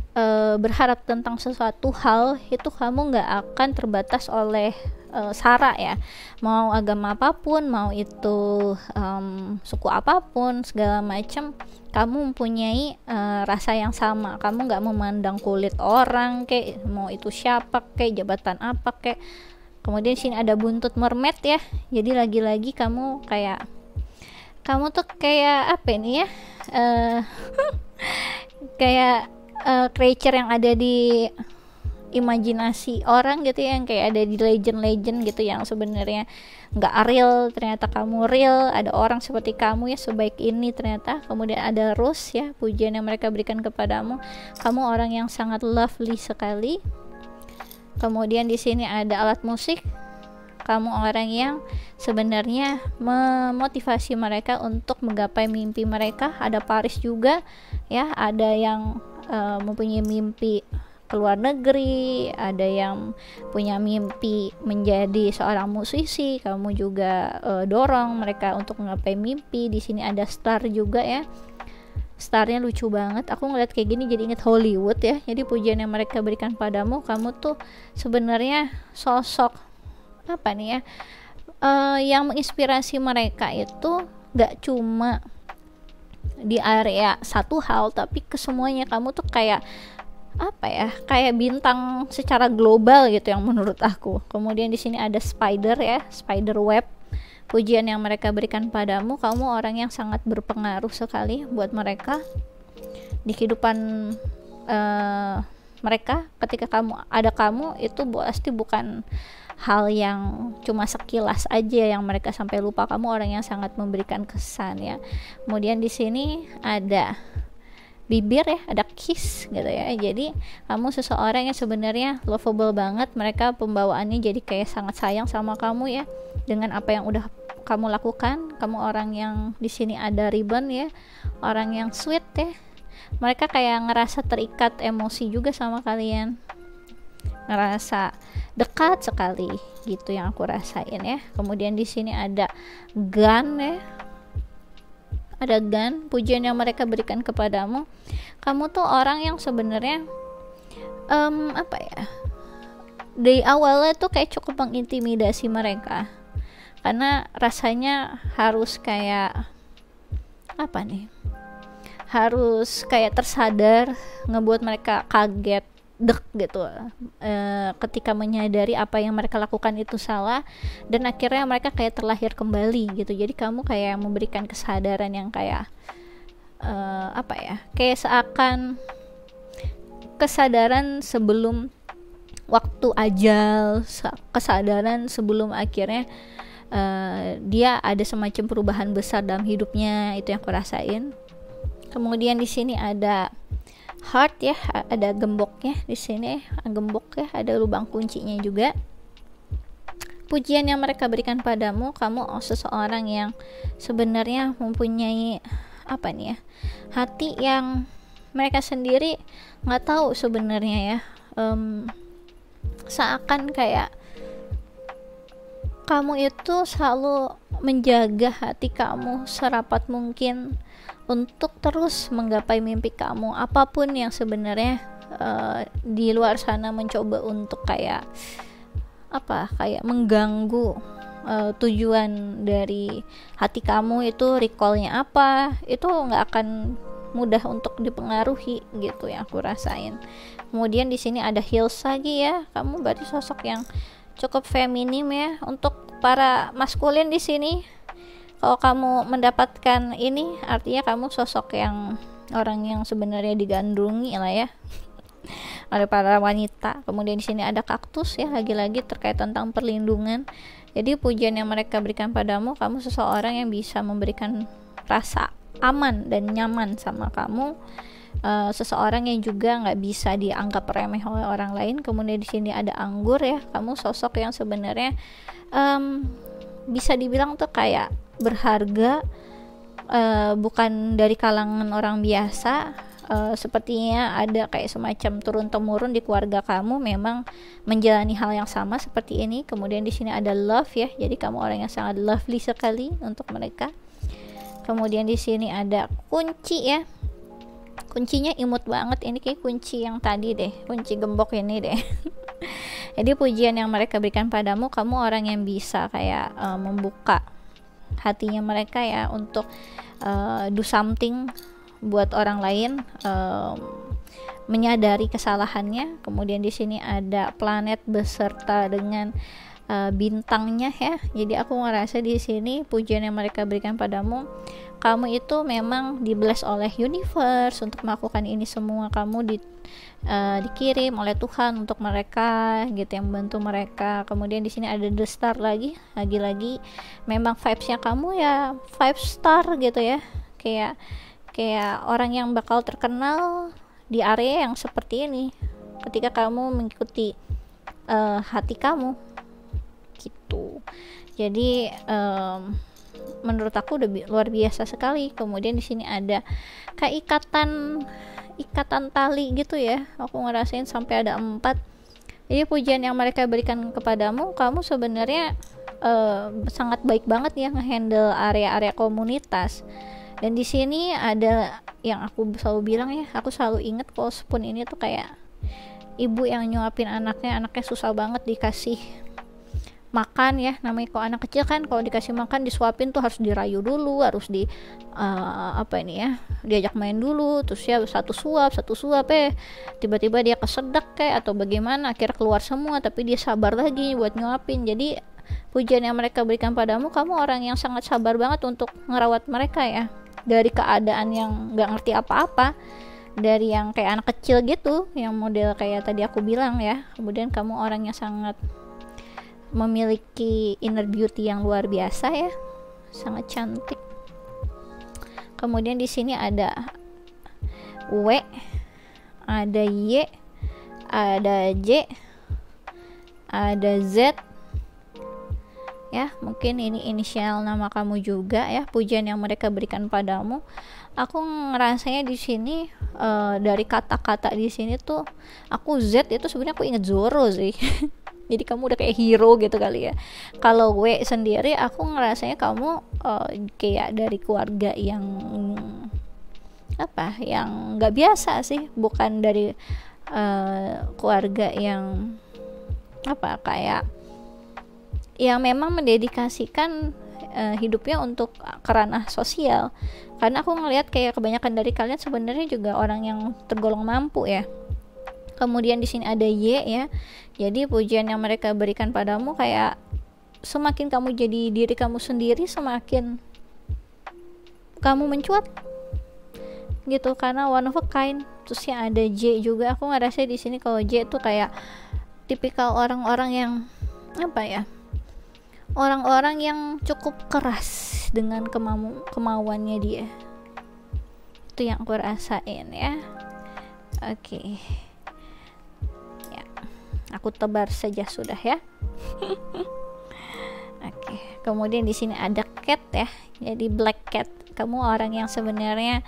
berharap tentang sesuatu hal itu kamu nggak akan terbatas oleh sara ya, mau agama apapun, mau itu suku apapun, segala macam kamu mempunyai rasa yang sama. Kamu nggak memandang kulit orang, kayak mau itu siapa, kayak jabatan apa, kayak. Kemudian sini ada buntut mermaid ya, jadi lagi-lagi kamu tuh kayak apa ini ya, kayak creature yang ada di imajinasi orang gitu ya, yang kayak ada di legend gitu, yang sebenarnya nggak real, ternyata kamu real. Ada orang seperti kamu ya, sebaik ini ternyata. Kemudian ada rose ya, pujian yang mereka berikan kepadamu, kamu orang yang sangat lovely sekali. Kemudian di sini ada alat musik, kamu orang yang sebenarnya memotivasi mereka untuk menggapai mimpi mereka. Ada Paris juga ya, ada yang mempunyai mimpi keluar negeri, ada yang punya mimpi menjadi seorang musisi. Kamu juga dorong mereka untuk menggapai mimpi. Di sini ada star juga ya, starnya lucu banget. Aku ngeliat kayak gini jadi inget Hollywood ya. Jadi pujian yang mereka berikan padamu, kamu tuh sebenarnya sosok apa nih ya, yang menginspirasi mereka itu gak cuma di area satu hal, tapi kesemuanya. Kamu tuh kayak apa ya, kayak bintang secara global gitu yang menurut aku. Kemudian di sini ada spider ya, spider web. Pujian yang mereka berikan padamu, kamu orang yang sangat berpengaruh sekali buat mereka di kehidupan mereka. Ketika kamu itu pasti bukan hal yang cuma sekilas aja yang mereka sampai lupa. Kamu orang yang sangat memberikan kesan ya. Kemudian di sini ada bibir ya, ada kiss gitu ya. Jadi kamu seseorang yang sebenarnya lovable banget, mereka pembawaannya jadi kayak sangat sayang sama kamu ya, dengan apa yang udah kamu lakukan. Kamu orang yang di sini ada ribbon ya, orang yang sweet ya, mereka kayak ngerasa terikat emosi juga sama kalian, ngerasa dekat sekali gitu yang aku rasain ya. Kemudian di sini ada gun ya, ada gun, pujian yang mereka berikan kepadamu. Kamu tuh orang yang sebenarnya apa ya, dari awalnya tuh kayak cukup mengintimidasi mereka, karena rasanya harus kayak apa nih, harus kayak tersadar, ngebuat mereka kaget, dek gitu, ketika menyadari apa yang mereka lakukan itu salah, dan akhirnya mereka kayak terlahir kembali gitu. Jadi kamu kayak memberikan kesadaran yang kayak apa ya, kayak seakan kesadaran sebelum waktu ajal, kesadaran sebelum akhirnya dia ada semacam perubahan besar dalam hidupnya. Itu yang aku rasain. Kemudian di sini ada heart ya, ada gemboknya di sini, gembok ya, ada lubang kuncinya juga. Pujian yang mereka berikan padamu, kamu seseorang yang sebenarnya mempunyai apa nih ya, hati yang mereka sendiri nggak tahu sebenarnya ya. Seakan kayak kamu itu selalu menjaga hati kamu serapat mungkin untuk terus menggapai mimpi kamu, apapun yang sebenarnya di luar sana mencoba untuk kayak apa, kayak mengganggu tujuan dari hati kamu itu, recallnya apa, itu nggak akan mudah untuk dipengaruhi gitu yang aku rasain. Kemudian di sini ada heels lagi ya, kamu berarti sosok yang cukup feminim ya. Untuk para maskulin di sini, kalau kamu mendapatkan ini, artinya kamu sosok yang orang yang sebenarnya digandrungi lah ya oleh para wanita. Kemudian di sini ada kaktus ya, lagi-lagi terkait tentang perlindungan. Jadi pujian yang mereka berikan padamu, kamu seseorang yang bisa memberikan rasa aman dan nyaman sama kamu, seseorang yang juga nggak bisa dianggap remeh oleh orang lain. Kemudian di sini ada anggur ya, kamu sosok yang sebenarnya bisa dibilang tuh kayak berharga, bukan dari kalangan orang biasa. Sepertinya ada kayak semacam turun temurun di keluarga kamu memang menjalani hal yang sama seperti ini. Kemudian di sini ada love ya, jadi kamu orang yang sangat lovely sekali untuk mereka. Kemudian di sini ada kunci ya, kuncinya imut banget, ini kayak kunci yang tadi deh, kunci gembok ini deh. Jadi pujian yang mereka berikan padamu, kamu orang yang bisa kayak membuka hatinya mereka ya untuk do something buat orang lain, menyadari kesalahannya. Kemudian di sini ada planet beserta dengan bintangnya ya. Jadi aku ngerasa di sini pujian yang mereka berikan padamu, kamu itu memang di-bless oleh universe untuk melakukan ini semua. Kamu dikirim oleh Tuhan untuk mereka gitu, yang membantu mereka. Kemudian di sini ada the star lagi-lagi memang vibes-nya kamu ya 5 star gitu ya, kayak orang yang bakal terkenal di area yang seperti ini ketika kamu mengikuti hati kamu gitu. Jadi menurut aku udah luar biasa sekali. Kemudian di sini ada kayak ikatan tali gitu ya, aku ngerasain sampai ada 4. Jadi pujian yang mereka berikan kepadamu, kamu sebenarnya sangat baik banget ya ngehandle area-area komunitas. Dan di sini ada yang aku selalu bilang ya, aku selalu inget kalau spoon ini tuh kayak ibu yang nyuapin anaknya susah banget dikasih makan ya. Namanya kalau anak kecil kan, kalau dikasih makan disuapin tuh harus dirayu dulu, harus diajak main dulu, terus ya satu suap tiba-tiba dia kesedak kayak atau bagaimana, akhirnya keluar semua, tapi dia sabar lagi buat nyuapin. Jadi pujian yang mereka berikan padamu, kamu orang yang sangat sabar banget untuk ngerawat mereka ya, dari keadaan yang gak ngerti apa-apa, dari yang kayak anak kecil gitu, yang model kayak tadi aku bilang ya. Kemudian kamu orang yang sangat memiliki inner beauty yang luar biasa ya, sangat cantik. Kemudian di sini ada W, ada Y, ada J, ada Z ya, mungkin ini inisial nama kamu juga ya, pujian yang mereka berikan padamu. Aku ngerasanya di sini dari kata-kata di sini tuh, aku Z itu sebenarnya aku inget Zoro sih. Jadi kamu udah kayak hero gitu kali ya. Kalau W sendiri aku ngerasanya kamu kayak dari keluarga yang apa, yang nggak biasa sih, bukan dari keluarga yang apa, kayak yang memang mendedikasikan hidupnya untuk ke ranah sosial. Karena aku ngelihat kayak kebanyakan dari kalian sebenarnya juga orang yang tergolong mampu ya. Kemudian di sini ada Y ya. Jadi pujian yang mereka berikan padamu kayak semakin kamu jadi diri kamu sendiri, semakin kamu mencuat gitu, karena one of a kind. Terus yang ada J juga, aku ngerasa di sini kalau J tuh kayak tipikal orang-orang yang apa ya, orang-orang yang cukup keras dengan kemauannya dia. Itu yang aku rasain ya. Oke. Ya, aku tebar saja sudah ya. Oke. Kemudian di sini ada cat ya. Jadi black cat. Kamu orang yang sebenarnya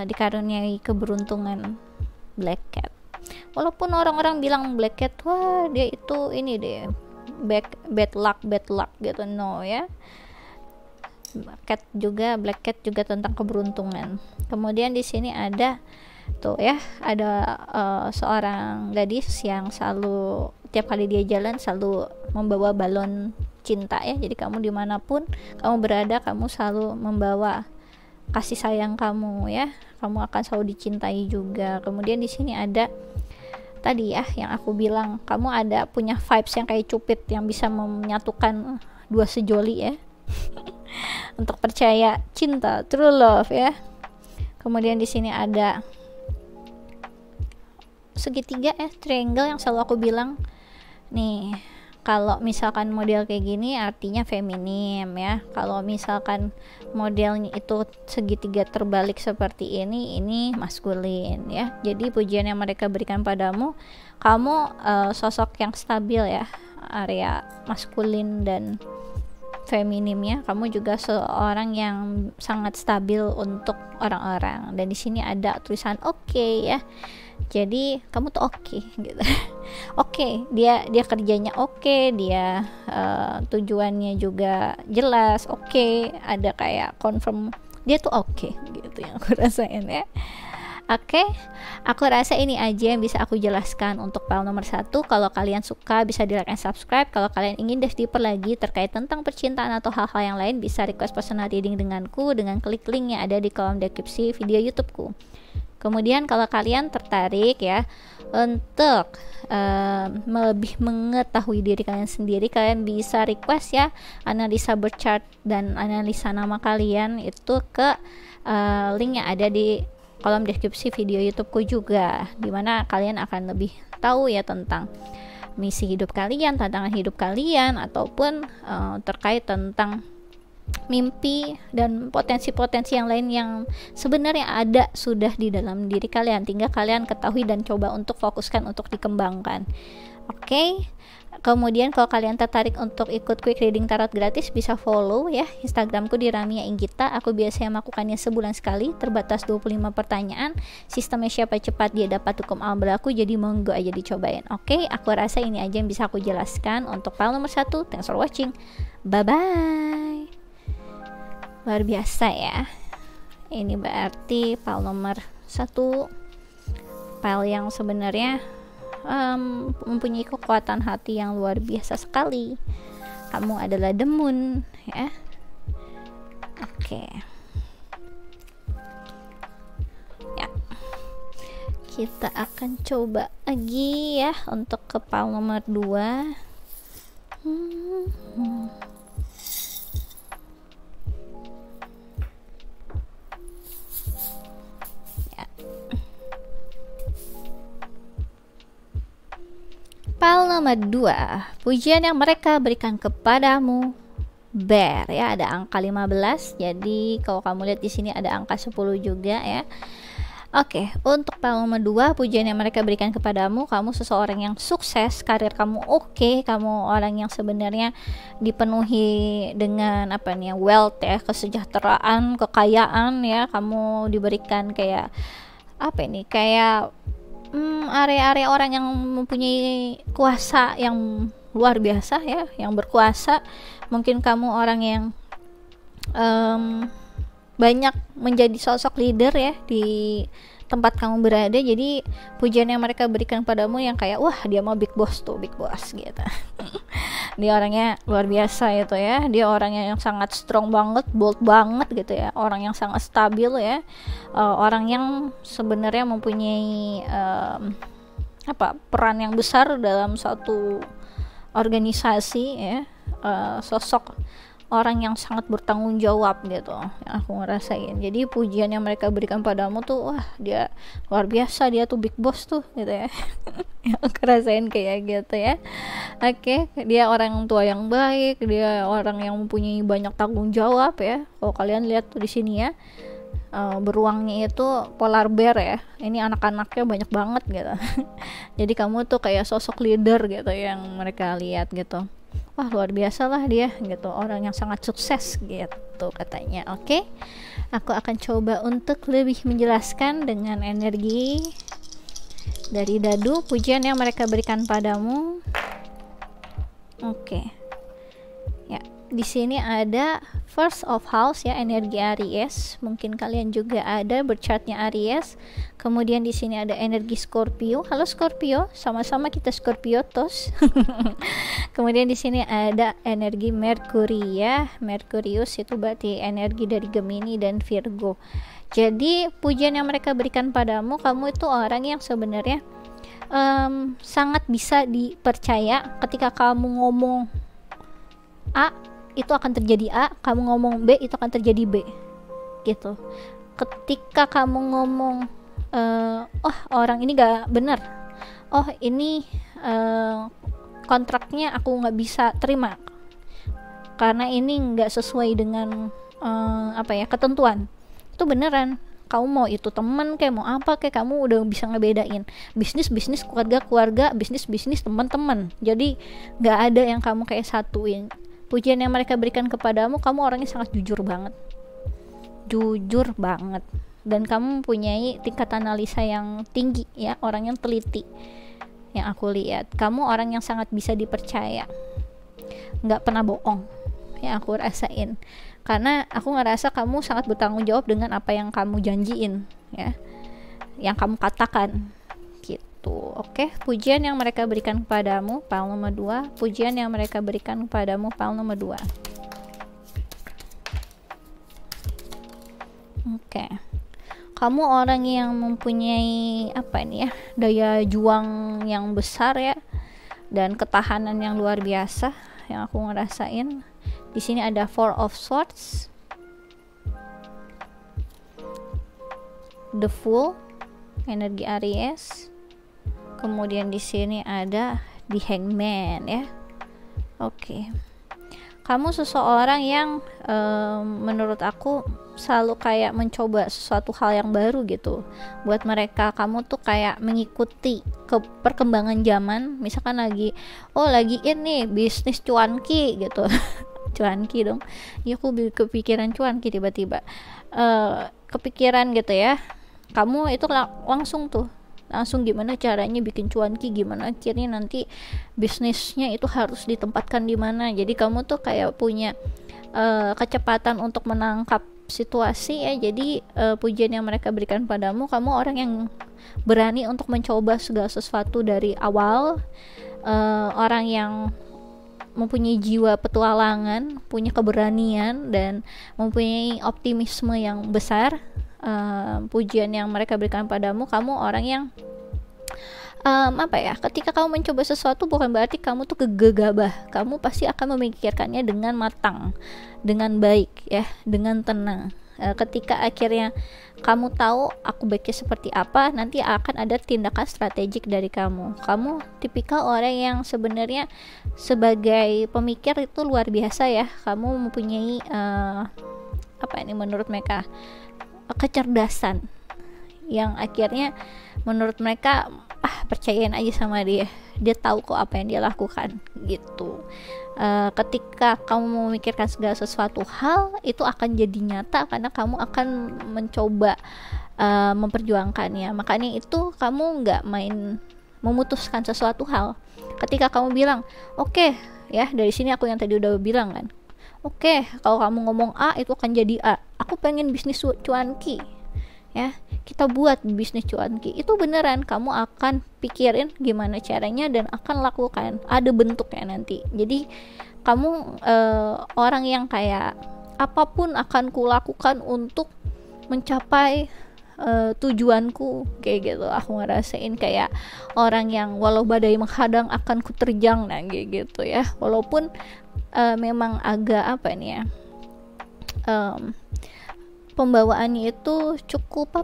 dikaruniai keberuntungan, black cat. Walaupun orang-orang bilang black cat, wah dia itu ini deh, bad luck gitu, no ya. Black cat juga tentang keberuntungan. Kemudian di sini ada tuh ya, ada seorang gadis yang selalu tiap kali dia jalan selalu membawa balon cinta ya. Jadi kamu dimanapun kamu berada, kamu selalu membawa kasih sayang kamu ya. Kamu akan selalu dicintai juga. Kemudian di sini ada tadi ya yang aku bilang, kamu ada punya vibes yang kayak Cupid yang bisa menyatukan dua sejoli ya. Untuk percaya cinta, true love ya. Kemudian di sini ada segitiga ya, triangle yang selalu aku bilang nih, kalau misalkan model kayak gini artinya feminim ya. Kalau misalkan modelnya itu segitiga terbalik seperti ini maskulin ya. Jadi pujian yang mereka berikan padamu, kamu sosok yang stabil ya, area maskulin dan feminimnya. Kamu juga seorang yang sangat stabil untuk orang-orang. Dan di sini ada tulisan oke ya. Jadi kamu tuh oke gitu. Oke, dia kerjanya oke, dia tujuannya juga jelas oke, ada kayak confirm dia tuh oke gitu yang aku rasain ya. Oke, aku rasa ini aja yang bisa aku jelaskan untuk file nomor 1. Kalau kalian suka bisa di like and subscribe. Kalau kalian ingin dive deeper lagi terkait tentang percintaan atau hal-hal yang lain, bisa request personal reading denganku dengan klik link yang ada di kolom deskripsi video YouTubeku. Kemudian kalau kalian tertarik ya untuk lebih mengetahui diri kalian sendiri, kalian bisa request ya analisa birth chart dan analisa nama kalian itu ke link yang ada di kolom deskripsi video YouTubeku juga, dimana kalian akan lebih tahu ya tentang misi hidup kalian, tantangan hidup kalian, ataupun terkait tentang mimpi dan potensi-potensi yang lain yang sebenarnya ada sudah di dalam diri kalian, tinggal kalian ketahui dan coba untuk fokuskan untuk dikembangkan. Oke. Kemudian kalau kalian tertarik untuk ikut quick reading tarot gratis, bisa follow ya Instagramku di Ramia Inggita. Aku biasanya melakukannya sebulan sekali, terbatas 25 pertanyaan. Sistemnya siapa cepat dia dapat hukum alam berlaku, jadi monggo aja dicobain. Oke, aku rasa ini aja yang bisa aku jelaskan untuk file nomor 1. Thanks for watching. Bye bye. Luar biasa ya. Ini berarti file nomor 1, file yang sebenarnya mempunyai kekuatan hati yang luar biasa sekali. Kamu adalah the moon ya. Oke. Ya. Kita akan coba lagi ya untuk ke file nomor 2. File nomor 2, pujian yang mereka berikan kepadamu, Bear ya, ada angka 15. Jadi kalau kamu lihat di sini ada angka 10 juga ya. Oke, untuk pile nomor 2, pujian yang mereka berikan kepadamu, kamu seseorang yang sukses, karir kamu oke, kamu orang yang sebenarnya dipenuhi dengan apa nih, wealth ya, kesejahteraan, kekayaan ya, kamu diberikan kayak apa ini, kayak area-area orang yang mempunyai kuasa yang luar biasa ya, yang berkuasa. Mungkin kamu orang yang banyak menjadi sosok leader ya di tempat kamu berada. Jadi pujian yang mereka berikan padamu yang kayak wah dia mau big boss tuh, big boss gitu. Dia orangnya luar biasa itu ya, dia orangnya yang sangat strong banget, bold banget gitu ya, orang yang sangat stabil ya, orang yang sebenarnya mempunyai peran yang besar dalam suatu organisasi ya, sosok orang yang sangat bertanggung jawab gitu yang aku ngerasain. Jadi pujian yang mereka berikan padamu tuh wah dia luar biasa, dia tuh big boss tuh gitu ya. Yang aku rasain kayak gitu ya. Oke, dia orang tua yang baik, dia orang yang mempunyai banyak tanggung jawab ya. Kalau kalian lihat tuh di sini ya, beruangnya itu polar bear ya, ini anak-anaknya banyak banget gitu. Jadi kamu tuh kayak sosok leader gitu yang mereka lihat gitu. Wah luar biasa lah dia gitu, orang yang sangat sukses gitu katanya. Oke, aku akan coba untuk lebih menjelaskan dengan energi dari dadu pujian yang mereka berikan padamu. Oke. Ya, di sini ada first of house ya, energi Aries. Mungkin kalian juga ada berchartnya Aries. Kemudian di sini ada energi Scorpio. Halo Scorpio, sama-sama kita Scorpio tos. Kemudian di sini ada energi Mercury ya. Mercurius itu berarti energi dari Gemini dan Virgo. Jadi pujian yang mereka berikan padamu, kamu itu orang yang sebenarnya sangat bisa dipercaya. Ketika kamu ngomong A, itu akan terjadi A, kamu ngomong B, itu akan terjadi B gitu. Ketika kamu ngomong oh orang ini gak benar, oh ini kontraknya aku gak bisa terima karena ini gak sesuai dengan ketentuan, itu beneran. Kamu mau itu teman kayak mau apa kayak, kamu udah bisa ngebedain bisnis, keluarga, bisnis, teman-teman. Jadi gak ada yang kamu kayak satuin. Pujian yang mereka berikan kepadamu, kamu orangnya sangat jujur banget, dan kamu mempunyai tingkat analisa yang tinggi ya, orang yang teliti yang aku lihat. Kamu orang yang sangat bisa dipercaya, nggak pernah bohong yang aku rasain, karena aku ngerasa kamu sangat bertanggung jawab dengan apa yang kamu janjiin ya, yang kamu katakan gitu. Oke, pujian yang mereka berikan kepadamu pile nomor 2, pujian yang mereka berikan kepadamu pile nomor 2. Oke, kamu orang yang mempunyai daya juang yang besar ya, dan ketahanan yang luar biasa yang aku ngerasain. Di sini ada Four of Swords, The Fool, energi Aries. Kemudian di sini ada The Hangman ya. Oke. Kamu seseorang yang menurut aku selalu kayak mencoba sesuatu hal yang baru gitu. Buat mereka kamu tuh kayak mengikuti ke perkembangan zaman. Misalkan lagi ini bisnis cuanki gitu. Cuanki dong. Ya aku kepikiran cuanki tiba-tiba. Kepikiran gitu ya. Kamu itu langsung gimana caranya bikin cuanki, gimana akhirnya nanti bisnisnya itu harus ditempatkan di mana. Jadi kamu tuh kayak punya kecepatan untuk menangkap situasi ya. Jadi pujian yang mereka berikan padamu, kamu orang yang berani untuk mencoba segala sesuatu dari awal, orang yang mempunyai jiwa petualangan, punya keberanian dan mempunyai optimisme yang besar. Pujian yang mereka berikan padamu, kamu orang yang ketika kamu mencoba sesuatu bukan berarti kamu tuh gegabah. Kamu pasti akan memikirkannya dengan matang, dengan baik ya, dengan tenang. Ketika akhirnya kamu tahu aku baiknya seperti apa, nanti akan ada tindakan strategik dari kamu. Kamu tipikal orang yang sebenarnya sebagai pemikir itu luar biasa ya. Kamu mempunyai menurut mereka kecerdasan yang akhirnya menurut mereka percayain aja sama dia tahu kok apa yang dia lakukan gitu. Ketika kamu memikirkan segala sesuatu hal itu akan jadi nyata karena kamu akan mencoba memperjuangkannya. Makanya itu kamu nggak main memutuskan sesuatu hal. Ketika kamu bilang oke, ya dari sini aku yang tadi udah bilang kan, oke, kalau kamu ngomong A itu akan jadi A, aku pengen bisnis cuanki, ya kita buat bisnis cuanki, itu beneran kamu akan pikirin gimana caranya dan akan lakukan, ada bentuknya nanti. Jadi kamu orang yang kayak apapun akan kulakukan untuk mencapai tujuanku, kayak gitu. Aku ngerasain kayak orang yang walau badai menghadang akan kuterjang, nah kayak gitu ya. Walaupun memang agak apa nih ya, pembawaannya itu cukup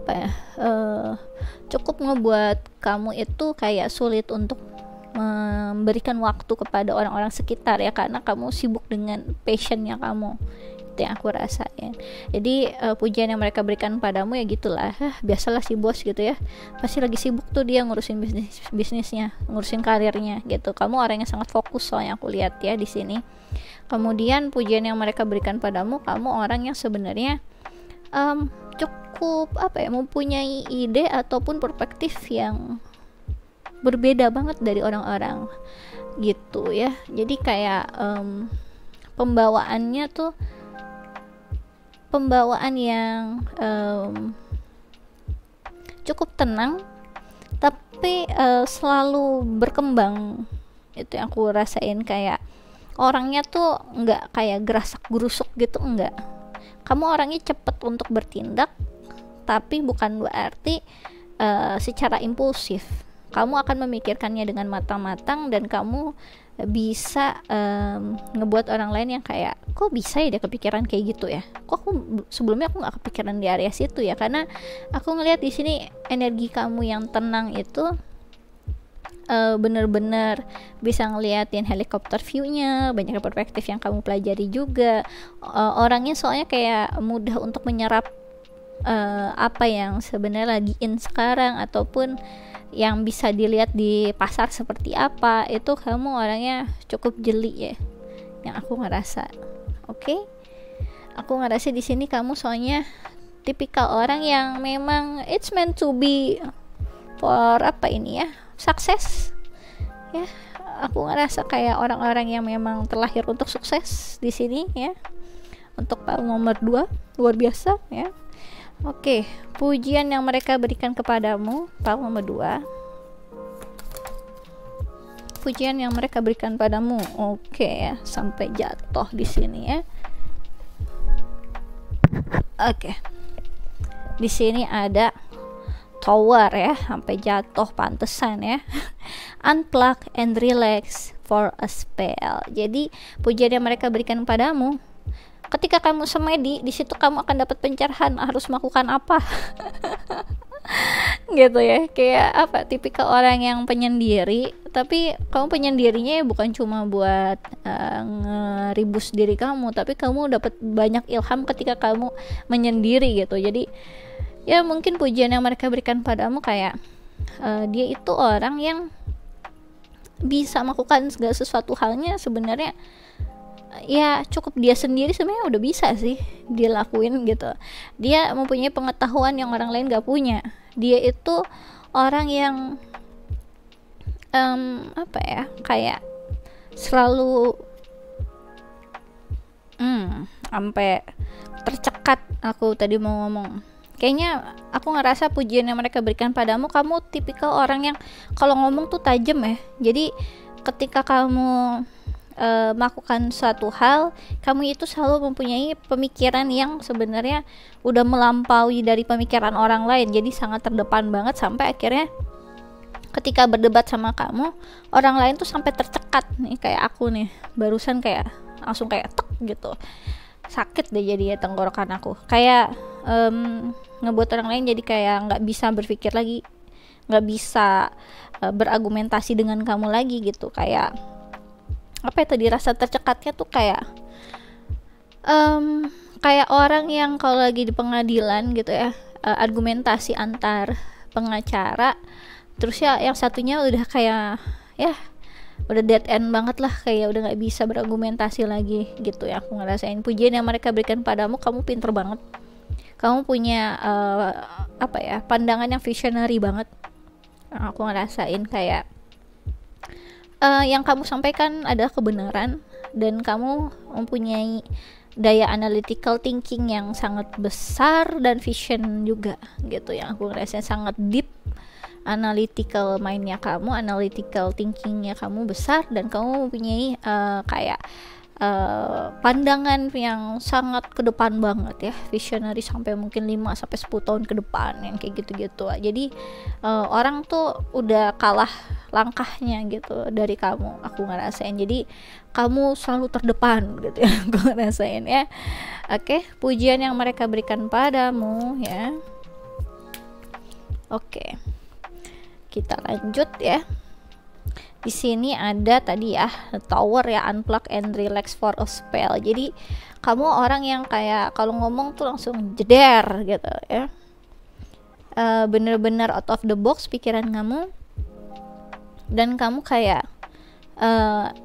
cukup ngebuat kamu itu kayak sulit untuk memberikan waktu kepada orang-orang sekitar ya, karena kamu sibuk dengan passionnya kamu. Itu yang aku rasain. Jadi pujian yang mereka berikan padamu ya gitulah, biasalah si bos gitu ya, pasti lagi sibuk tuh dia ngurusin bisnisnya, ngurusin karirnya gitu. Kamu orang yang sangat fokus soalnya aku lihat ya di sini. Kemudian pujian yang mereka berikan padamu, kamu orang yang sebenarnya cukup mempunyai ide ataupun perspektif yang berbeda banget dari orang-orang gitu ya. Jadi kayak pembawaannya tuh pembawaan yang cukup tenang tapi selalu berkembang. Itu yang aku rasain, kayak orangnya tuh nggak kayak gerasak gerusuk gitu, enggak. Kamu orangnya cepet untuk bertindak, tapi bukan berarti secara impulsif. Kamu akan memikirkannya dengan matang-matang dan kamu bisa ngebuat orang lain yang kayak kok bisa ya dia kepikiran kayak gitu ya, kok sebelumnya aku nggak kepikiran di area situ ya. Karena aku ngelihat di sini energi kamu yang tenang itu bener-bener bisa ngeliatin helikopter view-nya, banyak perspektif yang kamu pelajari juga. Orangnya soalnya kayak mudah untuk menyerap apa yang sebenarnya lagi in sekarang ataupun yang bisa dilihat di pasar seperti apa. Itu kamu orangnya cukup jeli ya, yang aku ngerasa. Oke? Aku ngerasa di sini kamu soalnya tipikal orang yang memang it's meant to be for sukses ya. Aku ngerasa kayak orang-orang yang memang terlahir untuk sukses di sini ya. Untuk Pak nomor 2 luar biasa ya. Oke, pujian yang mereka berikan kepadamu, Pak nomor 2. Pujian yang mereka berikan padamu. Oke ya, sampai jatuh di sini ya. Oke. Di sini ada tower ya, sampai jatuh, pantesan ya. Unplug and relax for a spell. Jadi pujian yang mereka berikan padamu, ketika kamu semedi, di situ kamu akan dapat pencerahan harus melakukan apa. Gitu ya, kayak tipikal orang yang penyendiri, tapi kamu penyendirinya bukan cuma buat ngeribus diri kamu, tapi kamu dapat banyak ilham ketika kamu menyendiri gitu. Jadi ya mungkin pujian yang mereka berikan padamu kayak dia itu orang yang bisa melakukan segala sesuatu halnya sebenarnya ya cukup dia sendiri sebenarnya udah bisa sih dia lakuin gitu. Dia mempunyai pengetahuan yang orang lain gak punya. Dia itu orang yang kayak selalu sampai tercekat. Aku tadi mau ngomong, kayaknya aku ngerasa pujian yang mereka berikan padamu, kamu tipikal orang yang kalau ngomong tuh tajam ya. Jadi ketika kamu melakukan suatu hal, kamu itu selalu mempunyai pemikiran yang sebenarnya udah melampaui dari pemikiran orang lain. Jadi sangat terdepan banget, sampai akhirnya ketika berdebat sama kamu, orang lain tuh sampai tercekat nih. Kayak aku nih barusan kayak langsung kayak tek gitu, sakit deh jadi tenggorokan aku, kayak ngebuat orang lain jadi kayak nggak bisa berpikir lagi, nggak bisa berargumentasi dengan kamu lagi gitu. Kayak tadi rasa tercekatnya tuh kayak orang yang kalau lagi di pengadilan gitu ya, argumentasi antar pengacara, terus ya yang satunya udah kayak ya udah dead end banget lah, kayak udah nggak bisa berargumentasi lagi gitu ya. Aku ngerasain pujian yang mereka berikan padamu, kamu pinter banget, kamu punya pandangan yang visionary banget. Aku ngerasain kayak yang kamu sampaikan adalah kebenaran, dan kamu mempunyai daya analytical thinking yang sangat besar dan vision juga gitu, yang aku ngerasain sangat deep. Analytical mindnya kamu, analytical thinkingnya kamu besar, dan kamu mempunyai pandangan yang sangat ke depan banget ya, visionary sampai mungkin 5-10 tahun ke depan yang kayak gitu-gitu. Jadi orang tuh udah kalah langkahnya gitu dari kamu, aku ngerasain. Jadi kamu selalu terdepan gitu ya, aku ngerasain ya. Oke, pujian yang mereka berikan padamu ya. Oke, kita lanjut ya. Di sini ada tadi ya, tower ya, unplug and relax for a spell. Jadi kamu orang yang kayak kalau ngomong tuh langsung jeder gitu ya, bener-bener out of the box pikiran kamu, dan kamu kayak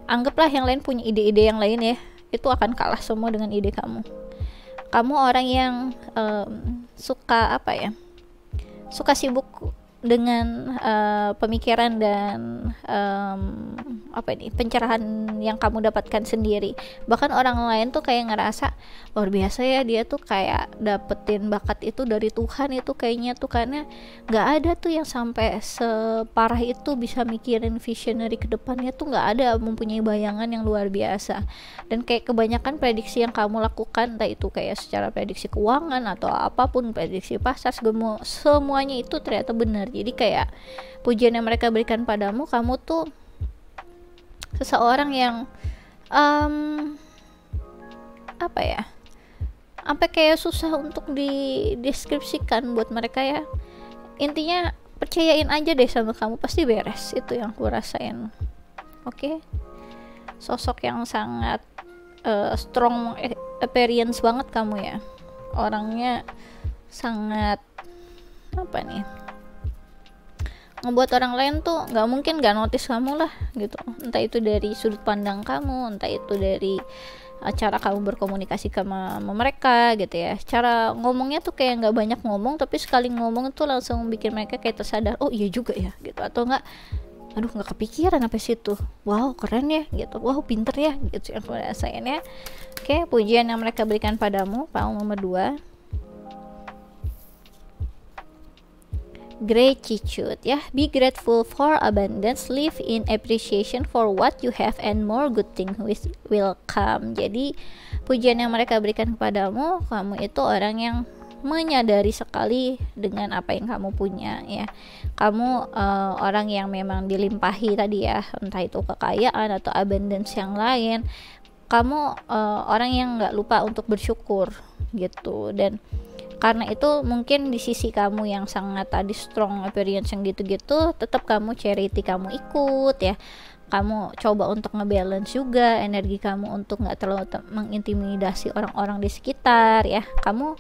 anggaplah yang lain punya ide-ide yang lain ya, itu akan kalah semua dengan ide kamu. Kamu orang yang suka sibuk dengan pemikiran dan pencerahan yang kamu dapatkan sendiri. Bahkan orang lain tuh kayak ngerasa luar biasa ya, dia tuh kayak dapetin bakat itu dari Tuhan itu kayaknya tuh, karena nggak ada tuh yang sampai separah itu bisa mikirin visionary ke depannya tuh, nggak ada, mempunyai bayangan yang luar biasa. Dan kayak kebanyakan prediksi yang kamu lakukan, entah itu kayak secara prediksi keuangan atau apapun, prediksi pasar, semuanya itu ternyata benar. Jadi kayak pujian yang mereka berikan padamu, kamu tuh seseorang yang sampai kayak susah untuk dideskripsikan buat mereka ya. Intinya percayain aja deh sama kamu, pasti beres. Itu yang aku rasain. Oke. Sosok yang sangat strong appearance banget kamu ya. Orangnya sangat ngebuat orang lain tuh nggak mungkin nggak notice kamu lah gitu. Entah itu dari sudut pandang kamu, entah itu dari cara kamu berkomunikasi sama mereka gitu ya. Cara ngomongnya tuh kayak nggak banyak ngomong, tapi sekali ngomong tuh langsung bikin mereka kayak tersadar, oh iya juga ya gitu. Atau nggak, aduh nggak kepikiran apa situ, wow keren ya gitu, wow pinter ya gitu yang aku rasain ya. Oke, pujian yang mereka berikan padamu, Paul nomor 2, gratitude ya. Be grateful for abundance, live in appreciation for what you have, and more good things will come. Jadi pujian yang mereka berikan kepadamu, kamu itu orang yang menyadari sekali dengan apa yang kamu punya ya. Kamu orang yang memang dilimpahi tadi ya, entah itu kekayaan atau abundance yang lain. Kamu orang yang nggak lupa untuk bersyukur gitu. Dan karena itu mungkin di sisi kamu yang sangat tadi strong appearance yang gitu-gitu, tetap kamu charity, kamu ikut ya, kamu coba untuk ngebalance juga energi kamu untuk nggak terlalu mengintimidasi orang-orang di sekitar ya. Kamu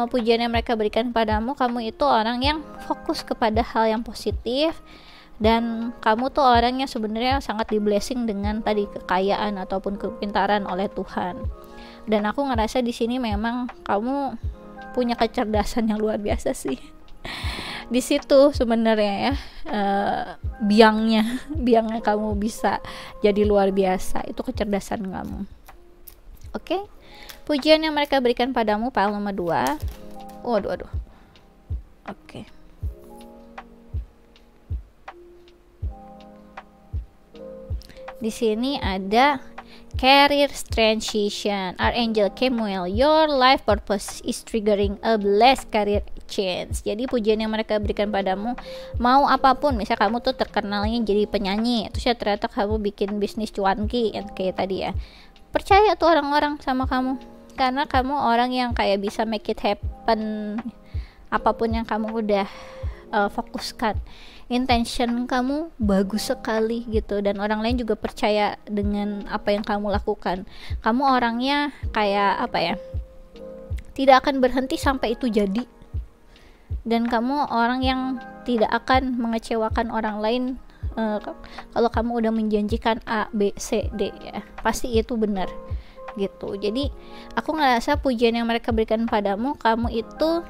pujian yang mereka berikan padamu, kamu itu orang yang fokus kepada hal yang positif, dan kamu tuh orang yang sebenarnya sangat di blessing dengan tadi kekayaan ataupun kepintaran oleh Tuhan. Dan aku ngerasa di sini memang kamu punya kecerdasan yang luar biasa sih. Di situ sebenarnya ya biangnya kamu bisa jadi luar biasa, itu kecerdasan kamu. Oke. Pujian yang mereka berikan padamu, Paul nomor 2. Waduh. Oke. Di sini ada career transition. Archangel Kemuel, your life purpose is triggering a blessed career change. Jadi pujian yang mereka berikan padamu, mau apapun, misal kamu tuh terkenalnya jadi penyanyi, terus ya ternyata kamu bikin bisnis cuanki yang kayak tadi ya, percaya tuh orang-orang sama kamu, karena kamu orang yang kayak bisa make it happen. Apapun yang kamu udah fokuskan, intention kamu bagus sekali gitu, dan orang lain juga percaya dengan apa yang kamu lakukan. Kamu orangnya kayak tidak akan berhenti sampai itu jadi dan kamu orang yang tidak akan mengecewakan orang lain. Kalau kamu udah menjanjikan A, B, C, D ya, pasti itu benar gitu. Jadi aku ngerasa pujian yang mereka berikan padamu, kamu itu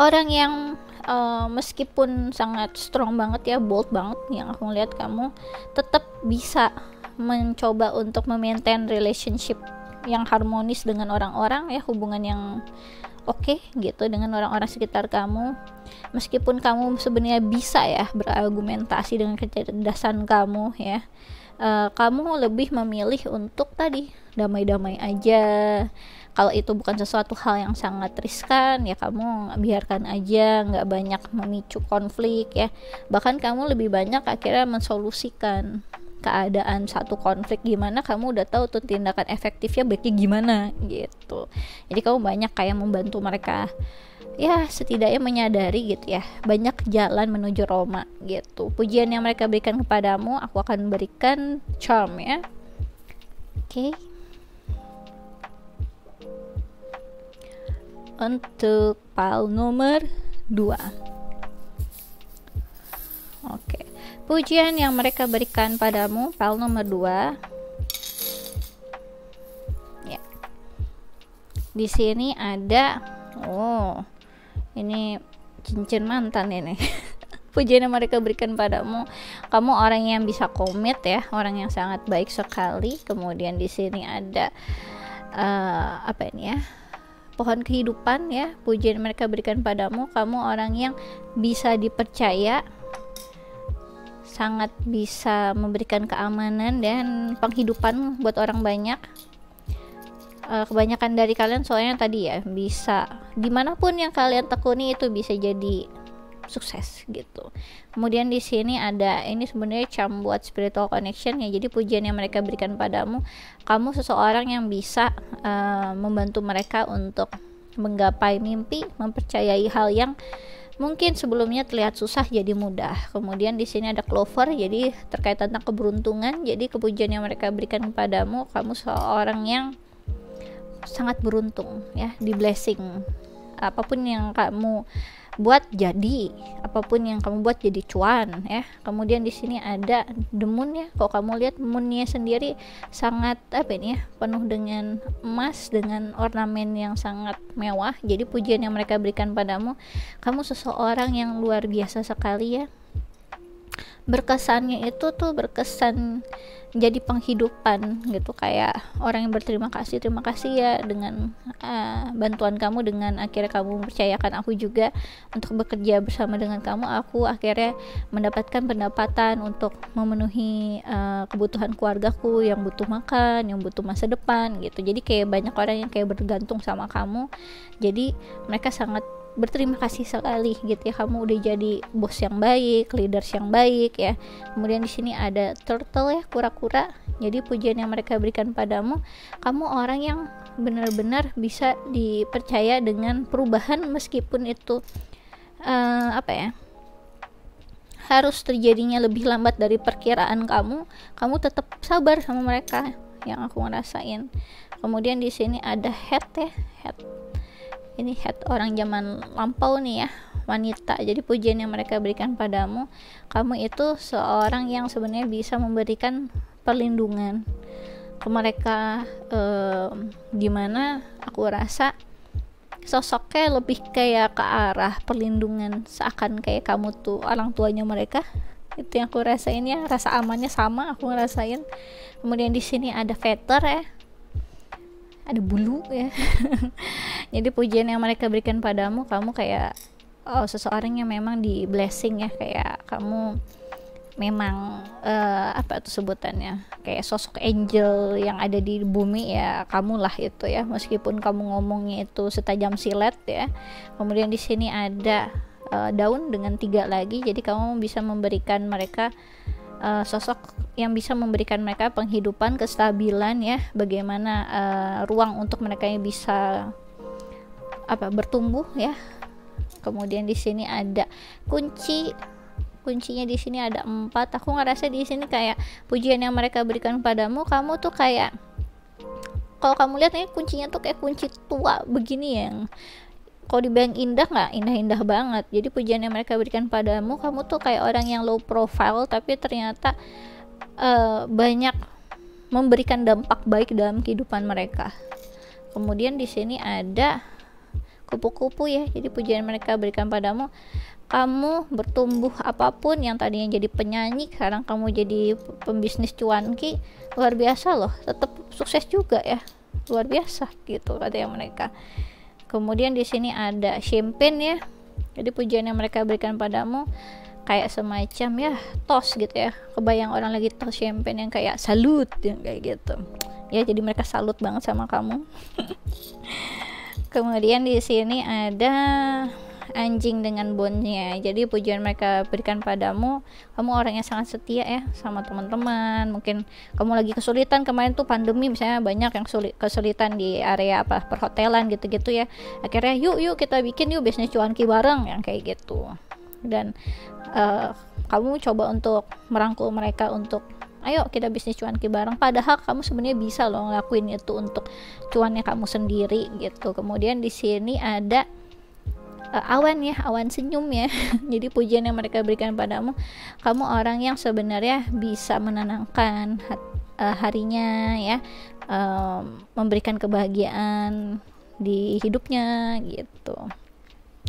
orang yang meskipun sangat strong banget ya, bold banget yang aku ngeliat, kamu tetap bisa mencoba untuk memaintain relationship yang harmonis dengan orang-orang ya, hubungan yang oke gitu dengan orang-orang sekitar kamu. Meskipun kamu sebenarnya bisa ya berargumentasi dengan kecerdasan kamu ya, kamu lebih memilih untuk tadi damai-damai aja. Kalau itu bukan sesuatu hal yang sangat riskan ya, kamu biarkan aja, nggak banyak memicu konflik ya. Bahkan kamu lebih banyak akhirnya mensolusikan keadaan satu konflik, gimana kamu udah tahu tuh tindakan efektifnya baiknya gimana gitu. Jadi kamu banyak kayak membantu mereka ya, setidaknya menyadari gitu ya, banyak jalan menuju Roma gitu. Pujian yang mereka berikan kepadamu, aku akan berikan charm ya. Oke. Untuk pile nomor 2. Oke. Pujian yang mereka berikan padamu, pile nomor 2. Ya. Di sini ada ini cincin mantan ini. Pujian yang mereka berikan padamu, kamu orang yang bisa komit ya, orang yang sangat baik sekali. Kemudian di sini ada apa ini ya? Pohon kehidupan ya. Pujian yang mereka berikan padamu, kamu orang yang bisa dipercaya, sangat bisa memberikan keamanan dan penghidupan buat orang banyak. Kebanyakan dari kalian soalnya tadi ya, bisa dimanapun yang kalian tekuni itu bisa jadi sukses gitu. Kemudian di sini ada ini sebenarnya charm buat spiritual connection ya. Jadi pujian yang mereka berikan padamu, kamu seseorang yang bisa membantu mereka untuk menggapai mimpi, mempercayai hal yang mungkin sebelumnya terlihat susah jadi mudah. Kemudian di sini ada clover, jadi terkait tentang keberuntungan. Jadi kepujian yang mereka berikan kepadamu, kamu seorang yang sangat beruntung ya, di blessing. Apapun yang kamu buat jadi, apapun yang kamu buat jadi cuan ya. Kemudian di sini ada the moon ya. Kalau kamu lihat moonnya sendiri sangat apa ini ya, penuh dengan emas, dengan ornamen yang sangat mewah. Jadi pujian yang mereka berikan padamu, kamu seseorang yang luar biasa sekali ya. Berkesannya itu tuh berkesan jadi penghidupan gitu, kayak orang yang berterima kasih, terima kasih ya dengan bantuan kamu, dengan akhirnya kamu mempercayakan aku juga untuk bekerja bersama dengan kamu, aku akhirnya mendapatkan pendapatan untuk memenuhi kebutuhan keluargaku yang butuh makan, yang butuh masa depan gitu. Jadi kayak banyak orang yang kayak bergantung sama kamu, jadi mereka sangat berterima kasih sekali gitu ya, kamu udah jadi bos yang baik, leaders yang baik ya. Kemudian di sini ada turtle ya, kura-kura. Jadi pujian yang mereka berikan padamu, kamu orang yang benar-benar bisa dipercaya dengan perubahan, meskipun itu apa ya, harus terjadinya lebih lambat dari perkiraan kamu tetap sabar sama mereka, yang aku ngerasain. Kemudian di sini ada head ya, head. Ini head orang zaman lampau nih ya, wanita. Jadi pujian yang mereka berikan padamu, kamu itu seorang yang sebenarnya bisa memberikan perlindungan ke mereka, dimana aku rasa sosoknya lebih kayak ke arah perlindungan, seakan kayak kamu tuh orang tuanya mereka. Itu yang aku rasain ya, rasa amannya sama aku ngerasain. Kemudian di sini ada feather ya, ada bulu ya. Jadi pujian yang mereka berikan padamu, kamu kayak seseorang yang memang di blessing ya, kayak kamu memang apa itu sebutannya, kayak sosok angel yang ada di bumi ya, kamulah itu ya, meskipun kamu ngomongnya itu setajam silet ya. Kemudian di sini ada daun dengan 3 lagi, jadi kamu bisa memberikan mereka sosok yang bisa memberikan mereka penghidupan, kestabilan ya, bagaimana ruang untuk mereka yang bisa bertumbuh ya. Kemudian di sini ada kuncinya di sini ada 4. Aku ngerasa di sini kayak pujian yang mereka berikan padamu, kamu tuh kayak, kalau kamu lihat nih kuncinya tuh kayak kunci tua begini, yang kalau dibilang indah, nggak indah-indah banget. Jadi pujian yang mereka berikan padamu, kamu tuh kayak orang yang low profile tapi ternyata banyak memberikan dampak baik dalam kehidupan mereka. Kemudian di sini ada kupu-kupu ya. Jadi pujian mereka berikan padamu, kamu bertumbuh apapun, yang tadinya jadi penyanyi sekarang kamu jadi pembisnis cuanki, luar biasa loh, tetap sukses juga ya, luar biasa gitu katanya mereka. Kemudian di sini ada champagne ya. Jadi pujian yang mereka berikan padamu kayak semacam ya tos gitu ya. Kebayang orang lagi tos champagne yang kayak salut yang kayak gitu. Ya jadi mereka salut banget sama kamu. Kemudian di sini ada anjing dengan bondnya. Jadi pujian mereka berikan padamu, kamu orang yang sangat setia ya sama teman-teman. Mungkin kamu lagi kesulitan, kemarin tuh pandemi misalnya banyak yang kesulitan di area perhotelan gitu-gitu ya. Akhirnya yuk kita bikin yuk bisnis cuanki bareng yang kayak gitu. Dan kamu coba untuk merangkul mereka untuk ayo kita bisnis cuanki bareng, padahal kamu sebenarnya bisa loh ngelakuin itu untuk cuannya kamu sendiri gitu. Kemudian di sini ada awan ya, awan senyum ya. Jadi pujian yang mereka berikan padamu, kamu orang yang sebenarnya bisa menenangkan harinya ya, memberikan kebahagiaan di hidupnya gitu.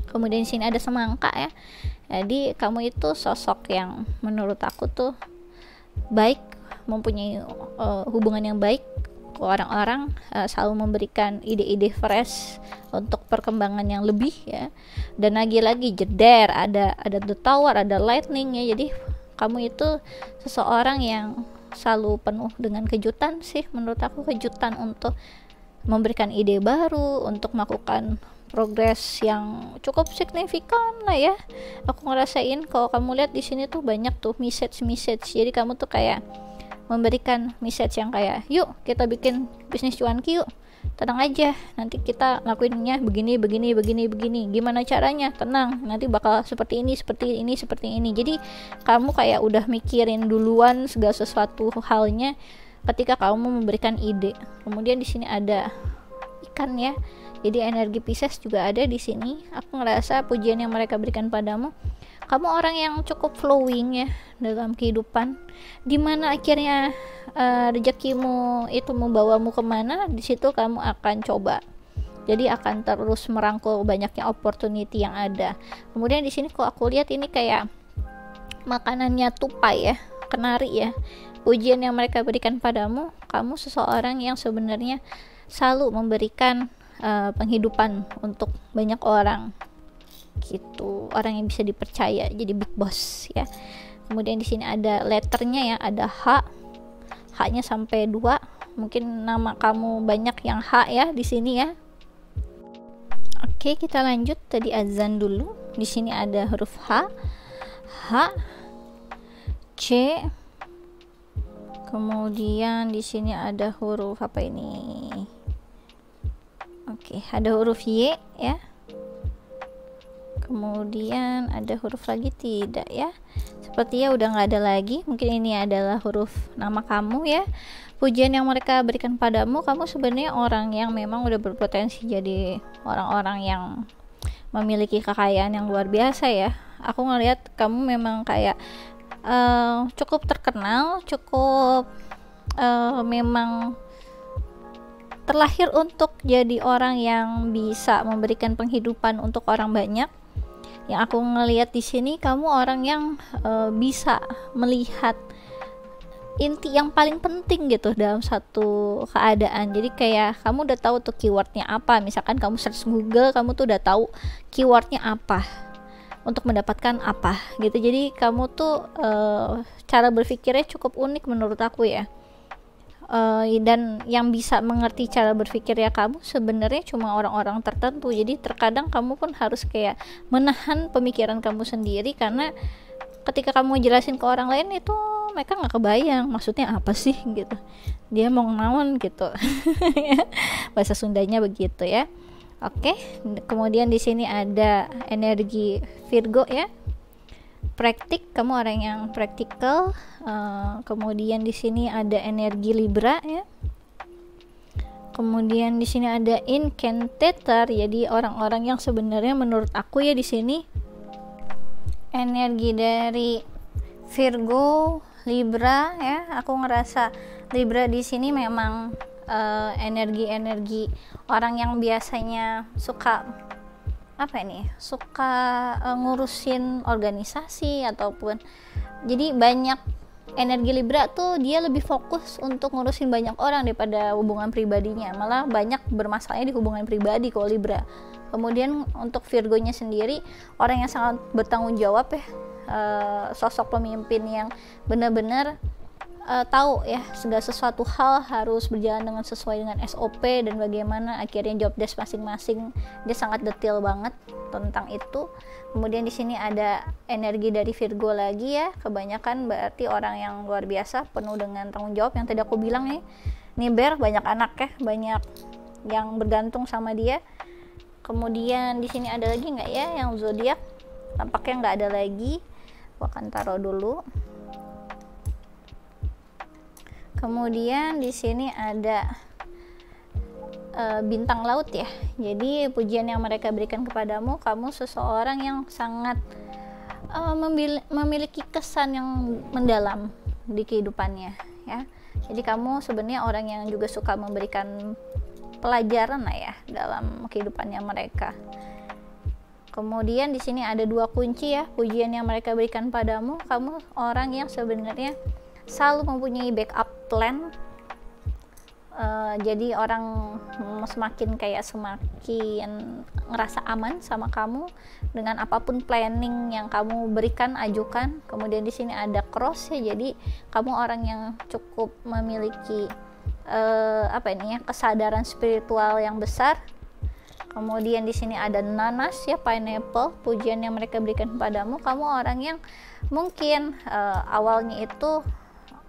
Kemudian di sini ada semangka ya. Jadi kamu itu sosok yang menurut aku tuh baik, mempunyai hubungan yang baik ke orang-orang, selalu memberikan ide-ide fresh untuk perkembangan yang lebih ya. Dan lagi-lagi jeder, ada the tower, ada lightning ya. Jadi kamu itu seseorang yang selalu penuh dengan kejutan sih, menurut aku kejutan untuk memberikan ide baru, untuk melakukan progres yang cukup signifikan lah ya. Aku ngerasain kalau kamu lihat di sini tuh banyak tuh message. Jadi kamu tuh kayak memberikan message yang kayak yuk kita bikin bisnis cuanki yuk, tenang aja nanti kita lakuinnya begini, gimana caranya, tenang nanti bakal seperti ini. Jadi kamu kayak udah mikirin duluan segala sesuatu halnya ketika kamu memberikan ide. Kemudian di sini ada ikan ya. Jadi energi Pisces juga ada di sini. Aku ngerasa pujian yang mereka berikan padamu, kamu orang yang cukup flowing ya dalam kehidupan, dimana akhirnya rezekimu itu membawamu kemana, di situ kamu akan coba. Jadi akan terus merangkul banyaknya opportunity yang ada. Kemudian di sini kok aku lihat ini kayak makanannya tupai ya, kenari ya. Pujian yang mereka berikan padamu, kamu seseorang yang sebenarnya selalu memberikan penghidupan untuk banyak orang gitu, orang yang bisa dipercaya, jadi big boss ya. Kemudian di sini ada letternya ya, ada H-nya sampai 2. Mungkin nama kamu banyak yang H ya di sini ya. Oke, kita lanjut tadi azan dulu. Di sini ada huruf H, C. Kemudian di sini ada huruf apa ini? Oke, ada huruf Y ya. Kemudian ada huruf lagi tidak ya, sepertinya udah nggak ada lagi. Mungkin ini adalah huruf nama kamu ya. Pujian yang mereka berikan padamu, kamu sebenarnya orang yang memang udah berpotensi jadi orang-orang yang memiliki kekayaan yang luar biasa ya. Aku ngelihat kamu memang kayak cukup terkenal, cukup memang terlahir untuk jadi orang yang bisa memberikan penghidupan untuk orang banyak. Yang aku ngelihat di sini, kamu orang yang bisa melihat inti yang paling penting gitu dalam satu keadaan. Jadi kayak kamu udah tahu tuh keywordnya apa. Misalkan kamu search Google, kamu tuh udah tahu keywordnya apa untuk mendapatkan apa gitu. Jadi kamu tuh cara berpikirnya cukup unik menurut aku ya. Dan yang bisa mengerti cara berpikir ya kamu sebenarnya cuma orang-orang tertentu. Jadi terkadang kamu pun harus kayak menahan pemikiran kamu sendiri, karena ketika kamu jelasin ke orang lain itu mereka nggak kebayang maksudnya apa sih gitu, dia mau naon gitu. Bahasa Sundanya begitu ya. Oke, kemudian di sini ada energi Virgo ya, praktik, kamu orang yang praktikal. Kemudian di sini ada energi Libra ya. Kemudian di sini ada incantator, jadi orang-orang yang sebenarnya menurut aku ya di sini energi dari Virgo, Libra ya. Aku ngerasa Libra di sini memang energi-energi orang yang biasanya suka ngurusin organisasi ataupun, jadi banyak energi Libra tuh dia lebih fokus untuk ngurusin banyak orang daripada hubungan pribadinya, malah banyak bermasalahnya di hubungan pribadi kalau Libra. Kemudian untuk Virgonya sendiri orang yang sangat bertanggung jawab ya, sosok pemimpin yang benar-benar tahu ya segala sesuatu hal harus berjalan dengan sesuai dengan SOP dan bagaimana akhirnya job desk masing-masing, dia sangat detail banget tentang itu. Kemudian di sini ada energi dari Virgo lagi ya, kebanyakan berarti orang yang luar biasa penuh dengan tanggung jawab yang tadi aku bilang nih. Nih Bear banyak anak ya, banyak yang bergantung sama dia. Kemudian di sini ada lagi nggak ya yang zodiak? Tampaknya nggak ada lagi. Aku akan taruh dulu. Kemudian di sini ada bintang laut ya. Jadi pujian yang mereka berikan kepadamu, kamu seseorang yang sangat memiliki kesan yang mendalam di kehidupannya ya. Jadi kamu sebenarnya orang yang juga suka memberikan pelajaran lah ya dalam kehidupannya mereka. Kemudian di sini ada 2 kunci ya, pujian yang mereka berikan padamu, kamu orang yang sebenarnya selalu mempunyai backup plan. Jadi orang semakin ngerasa aman sama kamu dengan apapun planning yang kamu berikan, ajukan. Kemudian di sini ada cross ya, jadi kamu orang yang cukup memiliki kesadaran spiritual yang besar. Kemudian di sini ada nanas ya, pineapple, pujian yang mereka berikan kepadamu, kamu orang yang mungkin awalnya itu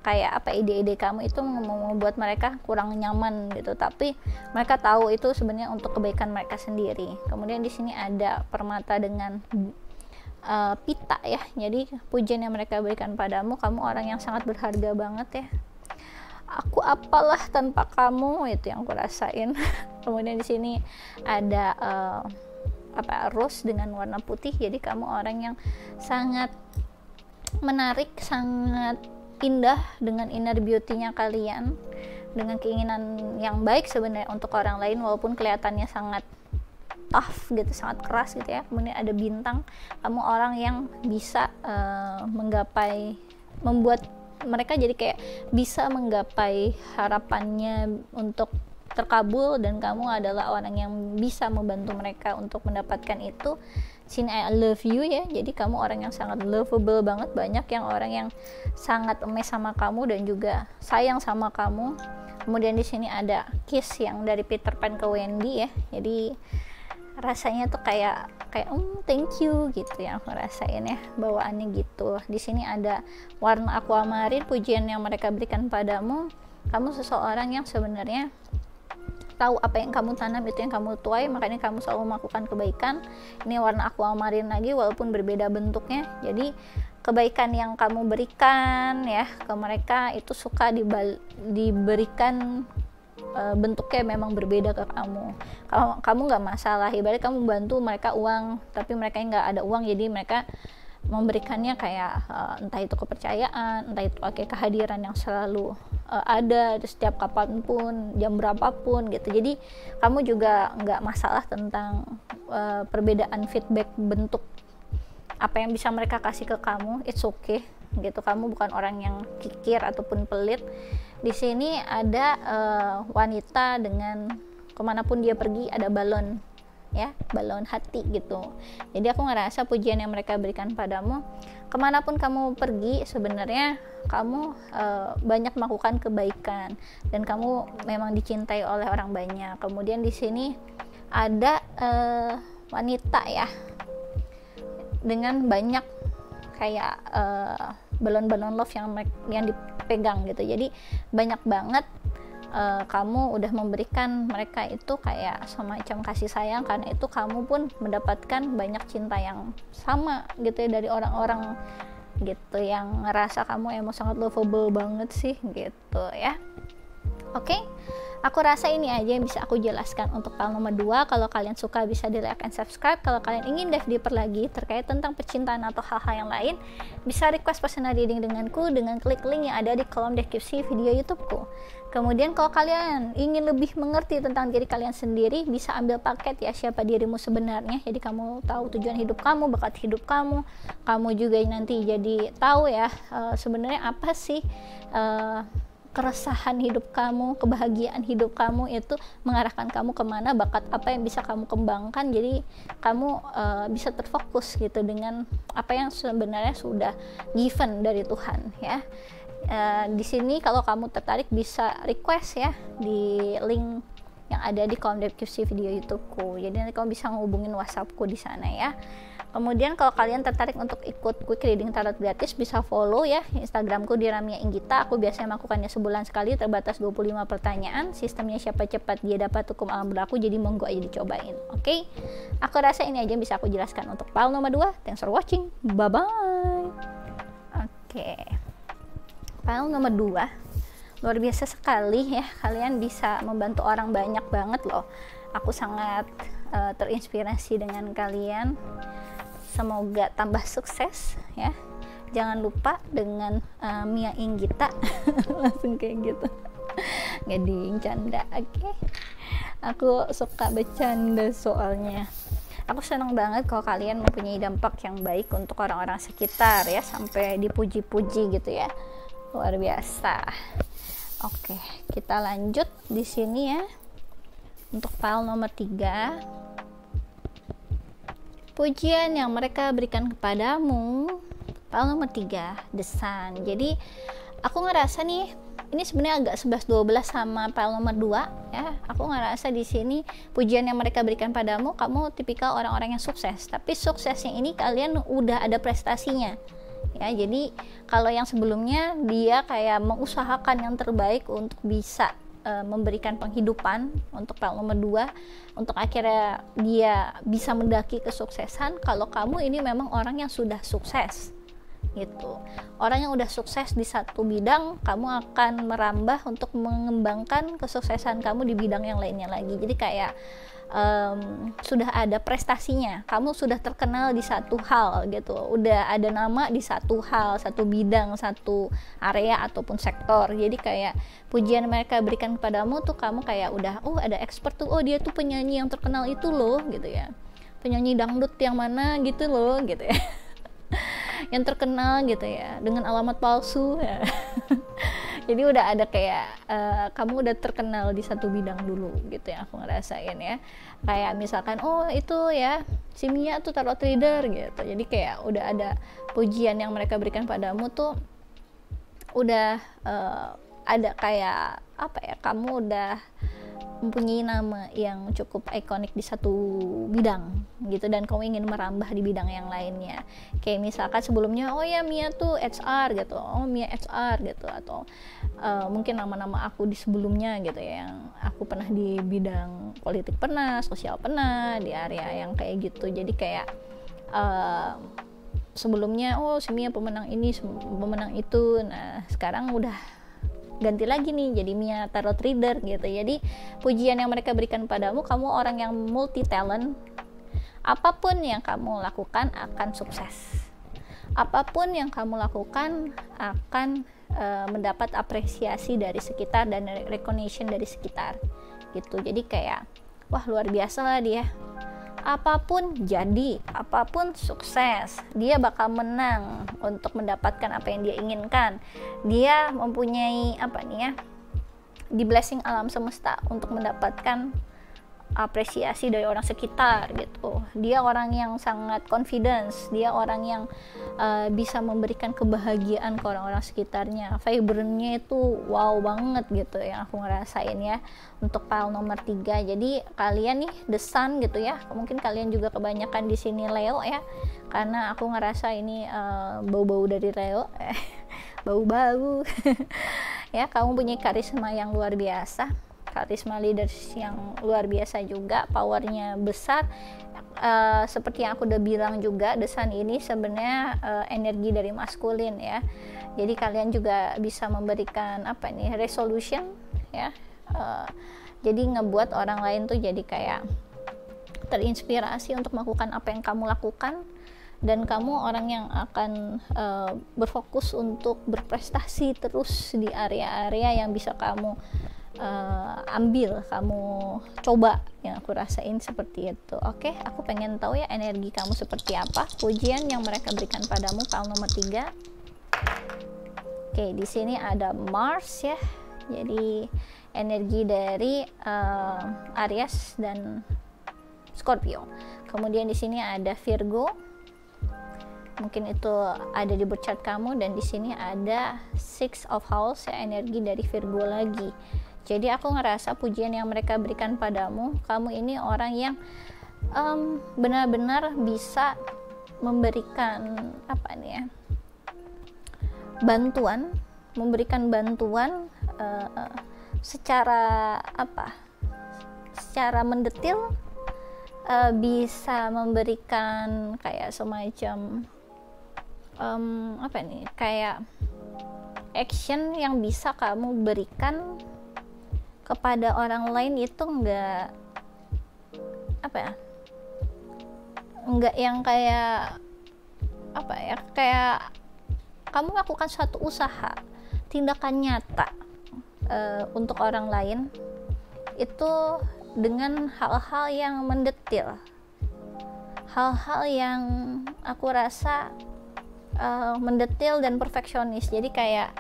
kayak ide-ide kamu itu membuat mereka kurang nyaman gitu, tapi mereka tahu itu sebenarnya untuk kebaikan mereka sendiri. Kemudian di sini ada permata dengan pita ya, jadi pujian yang mereka berikan padamu, kamu orang yang sangat berharga banget ya. Aku apalah tanpa kamu, itu yang aku rasain. Kemudian di sini ada rose dengan warna putih, jadi kamu orang yang sangat menarik, sangat indah dengan inner beauty-nya kalian, dengan keinginan yang baik sebenarnya untuk orang lain walaupun kelihatannya sangat tough gitu, sangat keras gitu ya. Kemudian ada bintang, kamu orang yang bisa membuat mereka jadi kayak bisa menggapai harapannya untuk terkabul, dan kamu adalah orang yang bisa membantu mereka untuk mendapatkan itu. Sini I love you ya, jadi kamu orang yang sangat lovable banget, banyak yang orang yang sangat emes sama kamu dan juga sayang sama kamu. Kemudian di sini ada kiss yang dari Peter Pan ke Wendy ya, jadi rasanya tuh kayak thank you gitu yang aku rasain ya, bawaannya gitu. Di sini ada warna aquamarine, pujian yang mereka berikan padamu, kamu seseorang yang sebenarnya tahu apa yang kamu tanam itu yang kamu tuai, makanya kamu selalu melakukan kebaikan. Ini warna aquamarine lagi walaupun berbeda bentuknya, jadi kebaikan yang kamu berikan ya ke mereka itu suka diberikan bentuknya memang berbeda ke kamu. Kamu nggak masalah, ibarat kamu bantu mereka uang tapi mereka nggak ada uang, jadi mereka memberikannya kayak entah itu kepercayaan, entah itu pakai kehadiran yang selalu ada di setiap kapanpun, jam berapapun gitu. Jadi kamu juga nggak masalah tentang perbedaan feedback bentuk apa yang bisa mereka kasih ke kamu, it's okay gitu. Kamu bukan orang yang kikir ataupun pelit. Di sini ada wanita dengan kemanapun dia pergi ada balon ya, balon hati gitu. Jadi aku ngerasa pujian yang mereka berikan padamu, kemanapun kamu pergi sebenarnya kamu banyak melakukan kebaikan dan kamu memang dicintai oleh orang banyak. Kemudian di sini ada wanita ya dengan banyak kayak balon-balon love yang dipegang gitu. Jadi banyak banget kamu udah memberikan mereka itu kayak semacam kasih sayang, karena itu kamu pun mendapatkan banyak cinta yang sama gitu ya dari orang-orang gitu yang ngerasa kamu emang sangat lovable banget sih gitu ya. Oke. Aku rasa ini aja yang bisa aku jelaskan untuk file nomor 2. Kalau kalian suka bisa di like and subscribe. Kalau kalian ingin dive deeper lagi terkait tentang percintaan atau hal-hal yang lain, bisa request personal reading denganku dengan klik link yang ada di kolom deskripsi video YouTubeku. Kemudian kalau kalian ingin lebih mengerti tentang diri kalian sendiri, bisa ambil paket ya siapa dirimu sebenarnya. Jadi kamu tahu tujuan hidup kamu, bakat hidup kamu. Kamu juga nanti jadi tahu ya sebenarnya apa sih keresahan hidup kamu, kebahagiaan hidup kamu itu mengarahkan kamu kemana, bakat apa yang bisa kamu kembangkan. Jadi kamu bisa terfokus gitu dengan apa yang sebenarnya sudah given dari Tuhan ya. Di sini kalau kamu tertarik bisa request ya di link yang ada di kolom deskripsi video YouTubeku. Jadi nanti kamu bisa ngehubungin WhatsAppku di sana ya. Kemudian kalau kalian tertarik untuk ikut quick reading tarot gratis, bisa follow ya Instagramku di Ramia Inggita. Aku biasanya melakukannya sebulan sekali, terbatas 25 pertanyaan. Sistemnya siapa cepat dia dapat hukum alam berlaku, jadi monggo aja dicobain. Oke? Aku rasa ini aja yang bisa aku jelaskan untuk file nomor 2. Thanks for watching. Bye bye. Oke. File nomor 2 luar biasa sekali ya, kalian bisa membantu orang banyak banget loh. Aku sangat terinspirasi dengan kalian. Semoga tambah sukses ya. Jangan lupa dengan Mia Inggita langsung kayak gitu. Gading canda, oke. Aku suka bercanda soalnya. Aku senang banget kalau kalian mempunyai dampak yang baik untuk orang-orang sekitar ya, sampai dipuji-puji gitu ya. Luar biasa. Oke, kita lanjut di sini ya. Untuk file nomor 3. Pujian yang mereka berikan kepadamu. File nomor 3, The Sun. Jadi aku ngerasa nih ini sebenarnya agak 11-12 sama file nomor 2 ya. Aku ngerasa di sini pujian yang mereka berikan padamu, kamu tipikal orang-orang yang sukses. Tapi suksesnya ini kalian udah ada prestasinya. Ya, jadi kalau yang sebelumnya dia kayak mengusahakan yang terbaik untuk bisa memberikan penghidupan untuk file nomor 2 untuk akhirnya dia bisa mendaki kesuksesan. Kalau kamu ini memang orang yang sudah sukses gitu, orang yang udah sukses di satu bidang, kamu akan merambah untuk mengembangkan kesuksesan kamu di bidang yang lainnya lagi. Jadi kayak sudah ada prestasinya, kamu sudah terkenal di satu hal gitu, udah ada nama di satu hal, satu bidang, satu area ataupun sektor. Jadi kayak pujian mereka berikan kepadamu tuh kamu kayak udah ada expert tuh, dia tuh penyanyi yang terkenal itu loh gitu ya, penyanyi dangdut yang mana gitu loh gitu ya yang terkenal gitu ya, dengan alamat palsu ya. Jadi udah ada kayak kamu udah terkenal di satu bidang dulu gitu ya, aku ngerasain ya. Kayak misalkan itu ya si Mia tuh tarot reader gitu. Jadi kayak udah ada pujian yang mereka berikan padamu tuh udah ada kayak apa ya, kamu udah mempunyai nama yang cukup ikonik di satu bidang gitu, dan kamu ingin merambah di bidang yang lainnya. Kayak misalkan sebelumnya ya Mia tuh HR gitu, Mia HR gitu, atau mungkin nama-nama aku di sebelumnya gitu ya, yang aku pernah di bidang politik pernah, sosial pernah, di area yang kayak gitu. Jadi kayak sebelumnya si Mia pemenang ini, pemenang itu. Nah sekarang udah ganti lagi nih jadi Mia tarot reader gitu. Jadi pujian yang mereka berikan padamu, kamu orang yang multi talent. Apapun yang kamu lakukan akan sukses, apapun yang kamu lakukan akan mendapat apresiasi dari sekitar dan recognition dari sekitar gitu. Jadi kayak wah luar biasa lah dia, apapun jadi, apapun sukses, dia bakal menang untuk mendapatkan apa yang dia inginkan. Dia mempunyai di blessing alam semesta untuk mendapatkan apresiasi dari orang sekitar gitu. Dia orang yang sangat confidence, dia orang yang bisa memberikan kebahagiaan ke orang-orang sekitarnya. Vibrantnya itu wow banget gitu yang aku ngerasain ya untuk file nomor 3. Jadi kalian nih The Sun gitu ya, mungkin kalian juga kebanyakan di sini Leo ya, karena aku ngerasa ini bau-bau dari Leo bau-bau ya. Kamu punya karisma yang luar biasa, karisma leaders yang luar biasa juga, powernya besar. Seperti yang aku udah bilang juga, The Sun ini sebenarnya energi dari maskulin ya. Jadi kalian juga bisa memberikan resolution ya, Jadi ngebuat orang lain tuh jadi kayak terinspirasi untuk melakukan apa yang kamu lakukan, dan kamu orang yang akan berfokus untuk berprestasi terus di area-area yang bisa kamu ambil, kamu coba. Yang aku rasain seperti itu. Oke, aku pengen tahu ya energi kamu seperti apa. Pujian yang mereka berikan padamu, pile nomor 3. Oke, di sini ada Mars ya. Jadi energi dari Aries dan Scorpio. Kemudian di sini ada Virgo. Mungkin itu ada di birth chart kamu, dan di sini ada Six of House ya, energi dari Virgo lagi. Jadi aku ngerasa pujian yang mereka berikan padamu, kamu ini orang yang benar-benar bisa memberikan memberikan bantuan secara mendetil, bisa memberikan kayak semacam kayak action yang bisa kamu berikan kepada orang lain. Itu enggak yang kayak kayak kamu melakukan suatu usaha, tindakan nyata untuk orang lain, itu dengan hal-hal yang mendetil, hal-hal yang aku rasa mendetil dan perfeksionis. Jadi kayak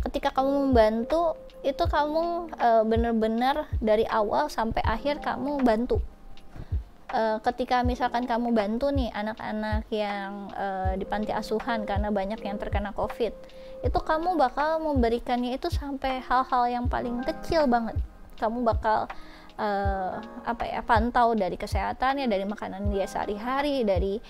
ketika kamu membantu itu, kamu benar-benar dari awal sampai akhir kamu bantu. Ketika misalkan kamu bantu nih anak-anak yang di panti asuhan karena banyak yang terkena COVID, itu kamu bakal memberikannya itu sampai hal-hal yang paling kecil banget. Kamu bakal pantau dari kesehatannya, dari makanan dia sehari-hari, dari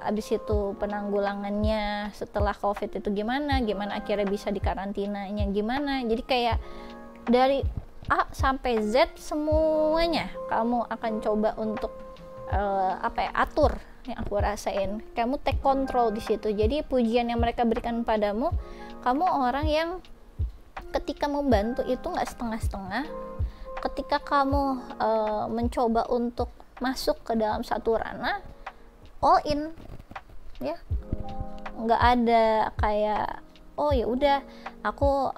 abis itu penanggulangannya setelah COVID itu gimana akhirnya bisa dikarantinanya gimana. Jadi kayak dari A sampai Z semuanya kamu akan coba untuk atur. Yang aku rasain kamu take control di situ. Jadi pujian yang mereka berikan padamu, kamu orang yang ketika membantu itu nggak setengah-setengah. Ketika kamu mencoba untuk masuk ke dalam satu ranah, all in ya, nggak ada kayak ya udah aku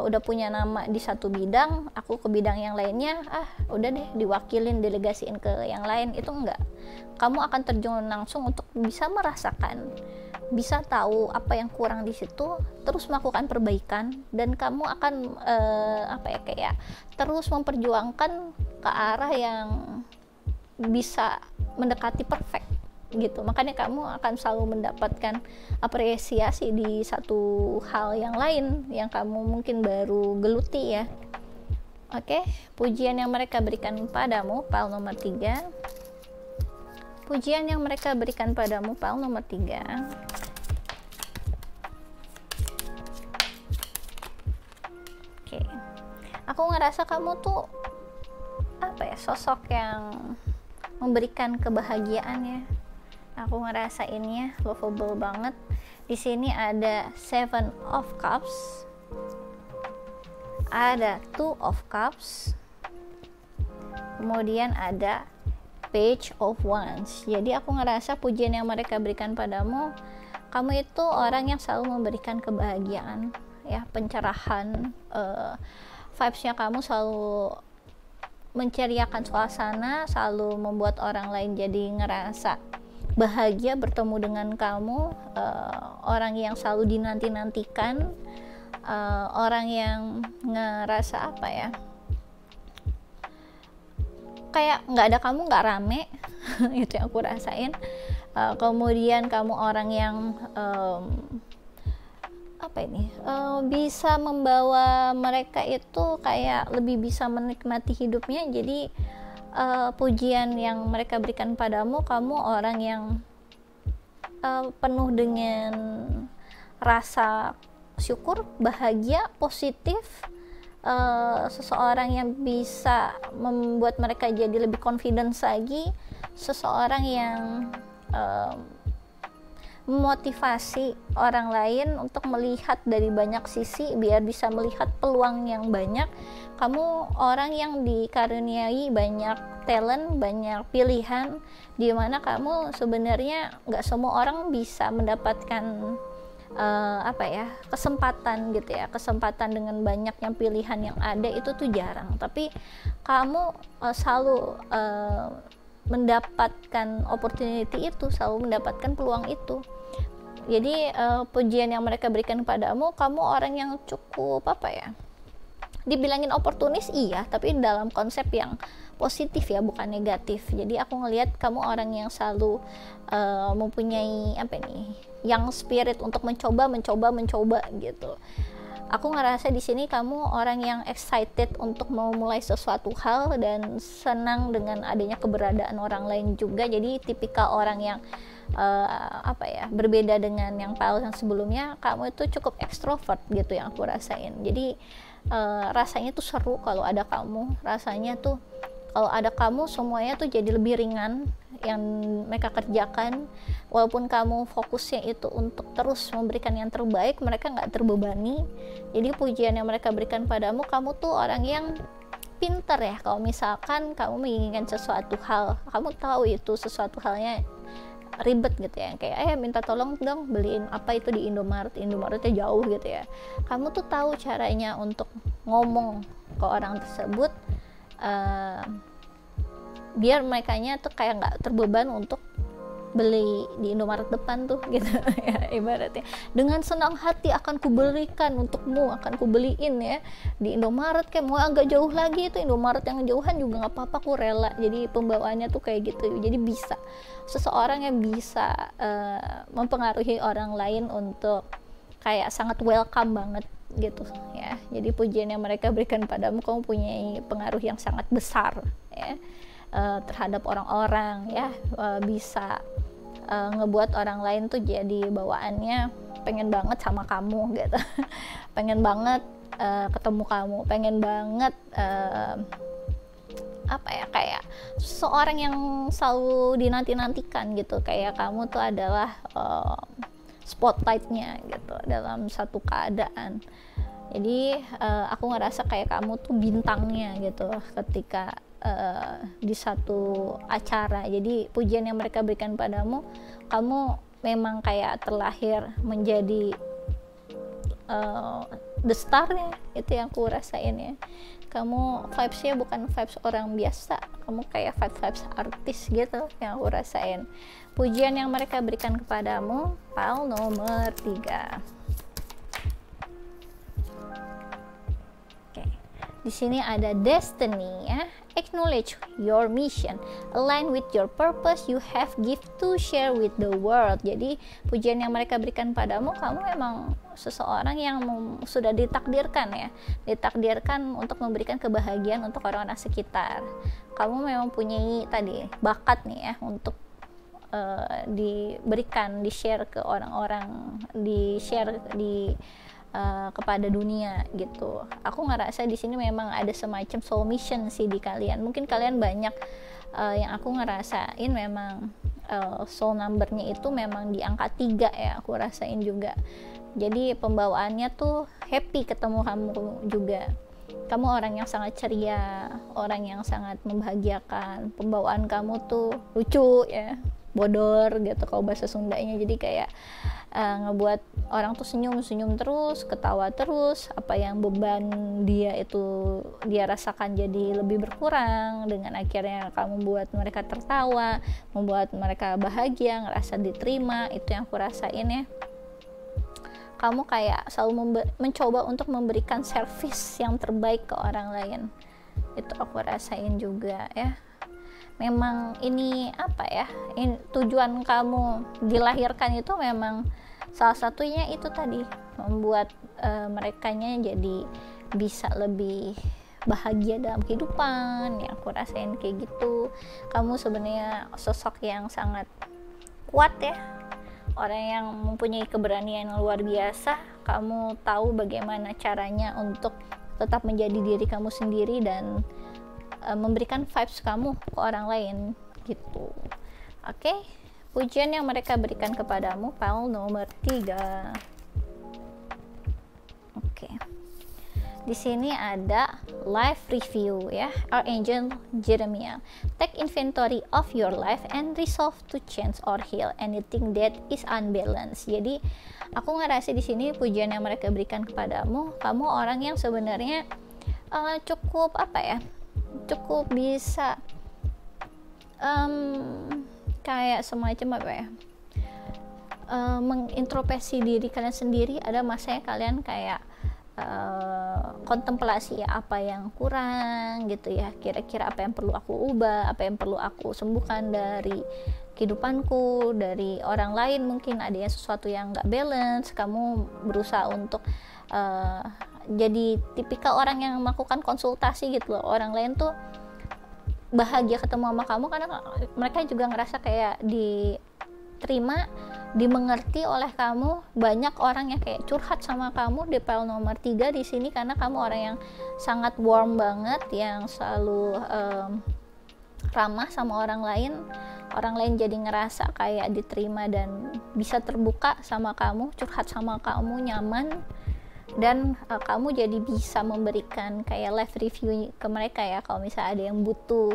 udah punya nama di satu bidang, aku ke bidang yang lainnya udah deh diwakilin, delegasiin ke yang lain. Itu enggak. Kamu akan terjun langsung untuk bisa merasakan, bisa tahu apa yang kurang di situ, terus melakukan perbaikan, dan kamu akan kayak terus memperjuangkan ke arah yang bisa mendekati perfect gitu. Makanya kamu akan selalu mendapatkan apresiasi di satu hal yang lain yang kamu mungkin baru geluti ya. Oke, pujian yang mereka berikan padamu, pile nomor 3. Pujian yang mereka berikan padamu, pile nomor 3. Oke. Aku ngerasa kamu tuh sosok yang memberikan kebahagiaan ya. Aku ngerasainnya lovable banget. Di sini ada Seven of Cups, ada Two of Cups, kemudian ada Page of Wands. Jadi aku ngerasa pujian yang mereka berikan padamu, kamu itu orang yang selalu memberikan kebahagiaan ya, pencerahan, vibes-nya kamu selalu menceriakan suasana, selalu membuat orang lain jadi ngerasa bahagia bertemu dengan kamu, orang yang selalu dinanti-nantikan, orang yang ngerasa kayak nggak ada kamu nggak rame. Itu yang aku rasain. Kemudian kamu orang yang bisa membawa mereka itu kayak lebih bisa menikmati hidupnya. Jadi pujian yang mereka berikan padamu, kamu orang yang penuh dengan rasa syukur, bahagia, positif, seseorang yang bisa membuat mereka jadi lebih confidence lagi, seseorang yang memotivasi orang lain untuk melihat dari banyak sisi biar bisa melihat peluang yang banyak. Kamu orang yang dikaruniai banyak talent, banyak pilihan, di mana kamu sebenarnya nggak semua orang bisa mendapatkan kesempatan gitu ya, kesempatan dengan banyaknya pilihan yang ada itu tuh jarang, tapi kamu selalu mendapatkan opportunity itu, selalu mendapatkan peluang itu. Jadi pujian yang mereka berikan padamu, kamu orang yang cukup dibilangin oportunis iya, tapi dalam konsep yang positif ya, bukan negatif. Jadi aku ngelihat kamu orang yang selalu mempunyai yang spirit untuk mencoba gitu. Aku ngerasa di sini kamu orang yang excited untuk memulai sesuatu hal dan senang dengan adanya keberadaan orang lain juga. Jadi tipikal orang yang berbeda dengan yang Paul yang sebelumnya. Kamu itu cukup ekstrovert gitu yang aku rasain. Jadi rasanya tuh seru kalau ada kamu. Rasanya tuh kalau ada kamu semuanya tuh jadi lebih ringan yang mereka kerjakan, walaupun kamu fokusnya itu untuk terus memberikan yang terbaik, mereka nggak terbebani. Jadi pujian yang mereka berikan padamu, kamu tuh orang yang pinter ya. Kalau misalkan kamu menginginkan sesuatu hal, kamu tahu itu sesuatu halnya ribet gitu ya, kayak minta tolong dong beliin apa itu di Indomaretnya jauh gitu ya. Kamu tuh tahu caranya untuk ngomong ke orang tersebut biar merekanya tuh kayak nggak terbeban untuk beli di Indomaret depan tuh gitu ya, ibaratnya dengan senang hati akan kuberikan untukmu, akan kubeliin ya di Indomaret, kayak mau agak jauh lagi itu Indomaret yang jauhan juga nggak apa-apa, aku rela. Jadi pembawaannya tuh kayak gitu. Jadi bisa seseorang yang bisa mempengaruhi orang lain untuk kayak sangat welcome banget gitu ya. Jadi pujian yang mereka berikan padamu, kamu punya pengaruh yang sangat besar ya terhadap orang-orang ya, bisa ngebuat orang lain tuh jadi bawaannya pengen banget sama kamu gitu pengen banget ketemu kamu, pengen banget kayak seorang yang selalu dinanti-nantikan gitu, kayak kamu tuh adalah spotlightnya gitu dalam satu keadaan. Jadi aku ngerasa kayak kamu tuh bintangnya gitu ketika di satu acara. Jadi pujian yang mereka berikan padamu, kamu memang kayak terlahir menjadi the star-nya, itu yang aku rasain ya. Kamu vibes-nya bukan vibes orang biasa, kamu kayak vibes artis gitu yang aku rasain. Pujian yang mereka berikan kepadamu, Paul nomor 3. Di sini ada destiny ya. Acknowledge your mission, align with your purpose, you have gift to share with the world. Jadi pujian yang mereka berikan padamu, kamu memang seseorang yang sudah ditakdirkan ya, ditakdirkan untuk memberikan kebahagiaan untuk orang-orang sekitar. Kamu memang punya tadi bakat nih ya untuk diberikan, di-share ke orang-orang, di-share kepada dunia gitu. Aku ngerasa di sini memang ada semacam soul mission sih di kalian. Mungkin kalian banyak yang aku ngerasain memang soul numbernya itu memang di angka 3 ya, aku rasain juga. Jadi pembawaannya tuh happy ketemu kamu juga. Kamu orang yang sangat ceria, orang yang sangat membahagiakan. Pembawaan kamu tuh lucu ya, bodor gitu kalau bahasa Sundanya. Jadi kayak ngebuat orang tuh senyum terus, ketawa terus. Apa yang beban dia rasakan jadi lebih berkurang, dengan akhirnya kamu membuat mereka tertawa, membuat mereka bahagia, ngerasa diterima. Itu yang aku rasain ya. Kamu kayak selalu mencoba untuk memberikan service yang terbaik ke orang lain. Itu aku rasain juga ya. Memang ini tujuan kamu dilahirkan itu memang salah satunya itu tadi, membuat merekanya jadi bisa lebih bahagia dalam kehidupan. Ya aku rasain kayak gitu. Kamu sebenarnya sosok yang sangat kuat ya, orang yang mempunyai keberanian yang luar biasa. Kamu tahu bagaimana caranya untuk tetap menjadi diri kamu sendiri dan memberikan vibes kamu ke orang lain gitu. Oke, pujian yang mereka berikan kepadamu, pile nomor 3. Oke. Di sini ada life review ya, Archangel Jeremiah. Take inventory of your life and resolve to change or heal anything that is unbalanced. Jadi aku ngerasa di sini pujian yang mereka berikan kepadamu, kamu orang yang sebenarnya cukup cukup bisa kayak semacam mengintrospeksi diri kalian sendiri. Ada masanya kalian kayak kontemplasi ya, apa yang kurang gitu ya, kira-kira apa yang perlu aku ubah, apa yang perlu aku sembuhkan dari kehidupanku, dari orang lain. Mungkin ada yang sesuatu yang gak balance, kamu berusaha untuk jadi tipikal orang yang melakukan konsultasi gitu loh. Orang lain tuh bahagia ketemu sama kamu karena mereka juga ngerasa kayak diterima, dimengerti oleh kamu. Banyak orang yang kayak curhat sama kamu di pile nomor 3 di sini karena kamu orang yang sangat warm banget, yang selalu ramah sama orang lain. Orang lain jadi ngerasa kayak diterima dan bisa terbuka sama kamu, curhat sama kamu, nyaman. Dan kamu jadi bisa memberikan kayak live review ke mereka ya, kalau misalnya ada yang butuh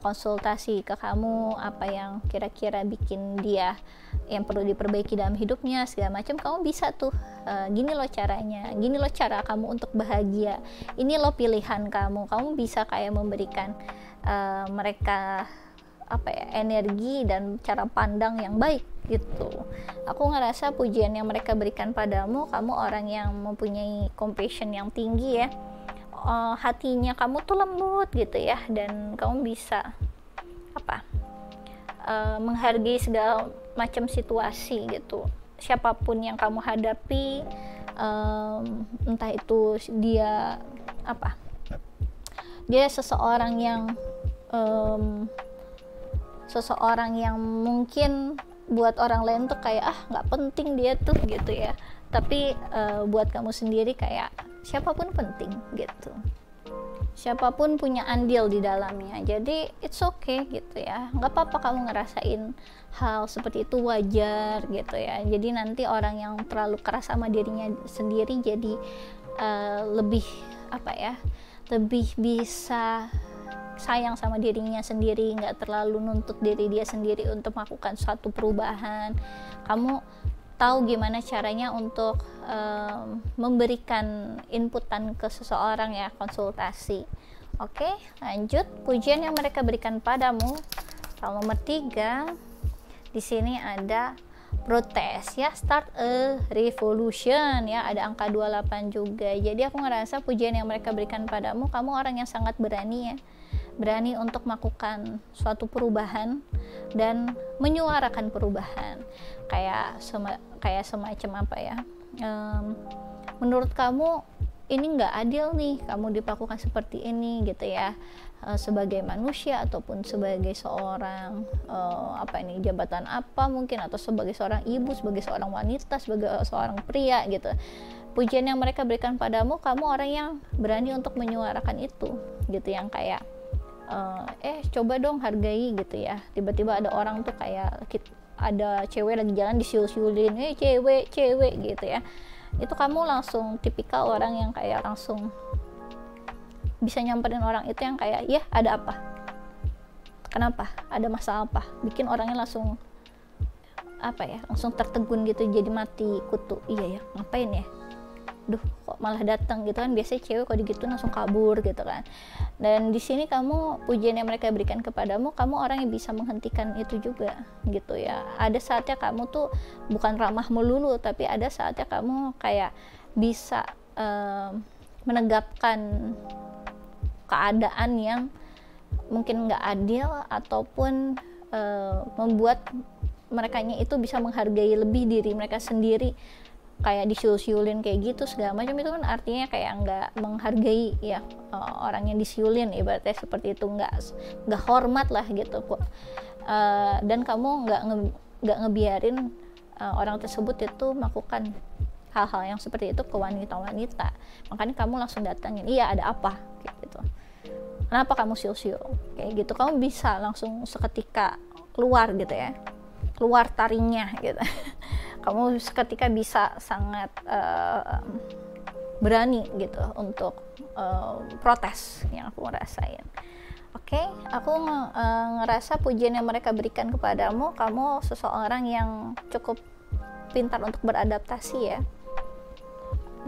konsultasi ke kamu, apa yang kira-kira bikin dia yang perlu diperbaiki dalam hidupnya segala macam, kamu bisa tuh gini loh caranya, gini loh cara kamu untuk bahagia, ini loh pilihan kamu bisa kayak memberikan mereka energi dan cara pandang yang baik gitu. Aku ngerasa pujian yang mereka berikan padamu, kamu orang yang mempunyai compassion yang tinggi ya, hatinya kamu tuh lembut gitu ya, dan kamu bisa menghargai segala macam situasi gitu. Siapapun yang kamu hadapi, entah itu dia seseorang yang mungkin buat orang lain tuh kayak nggak penting dia tuh gitu ya, tapi buat kamu sendiri kayak siapapun penting gitu, siapapun punya andil di dalamnya. Jadi it's okay gitu ya, nggak apa-apa kamu ngerasain hal seperti itu, wajar gitu ya. Jadi nanti orang yang terlalu keras sama dirinya sendiri jadi lebih bisa sayang sama dirinya sendiri, nggak terlalu nuntut diri dia sendiri untuk melakukan suatu perubahan. Kamu tahu gimana caranya untuk memberikan inputan ke seseorang ya, konsultasi. Oke, lanjut. Pujian yang mereka berikan padamu, kalau nomor 3 di sini ada protes ya, start a revolution ya, ada angka 28 juga. Jadi aku ngerasa pujian yang mereka berikan padamu, kamu orang yang sangat berani ya, berani untuk melakukan suatu perubahan dan menyuarakan perubahan. Kayak semacam menurut kamu ini nggak adil nih, kamu diperlakukan seperti ini gitu ya, sebagai manusia ataupun sebagai seorang jabatan apa mungkin, atau sebagai seorang ibu, sebagai seorang wanita, sebagai seorang pria gitu. Pujian yang mereka berikan padamu, kamu orang yang berani untuk menyuarakan itu gitu, yang kayak coba dong hargai gitu ya. Tiba-tiba ada orang tuh kayak ada cewek lagi jalan disiul-siulin, cewek gitu ya, itu kamu langsung tipikal orang yang kayak langsung bisa nyamperin orang itu, yang kayak ya ada apa, kenapa, ada masalah apa, bikin orangnya langsung langsung tertegun gitu, jadi mati kutu. Iya ya, ngapain ya, kok malah datang gitu kan. Biasanya cewek kalau digituin langsung kabur gitu kan. Dan di sini kamu, pujian yang mereka berikan kepadamu, kamu orang yang bisa menghentikan itu juga gitu ya. Ada saatnya kamu tuh bukan ramah melulu, tapi ada saatnya kamu kayak bisa menegakkan keadaan yang mungkin nggak adil, ataupun membuat merekanya itu bisa menghargai lebih diri mereka sendiri. Kayak disiul-siulin kayak gitu segala macam, itu kan artinya kayak nggak menghargai ya orang yang disiulin, ibaratnya seperti itu, nggak hormat lah gitu. Dan kamu nggak ngebiarin orang tersebut itu melakukan hal-hal yang seperti itu ke wanita-wanita. Makanya kamu langsung datangin, iya ada apa kayak gitu, kenapa kamu siul-siul kayak gitu. Kamu bisa langsung seketika keluar gitu ya. keluar taringnya gitu. Kamu seketika bisa sangat berani gitu untuk protes yang aku rasain. Oke, aku ngerasa pujian yang mereka berikan kepadamu, kamu seseorang yang cukup pintar untuk beradaptasi ya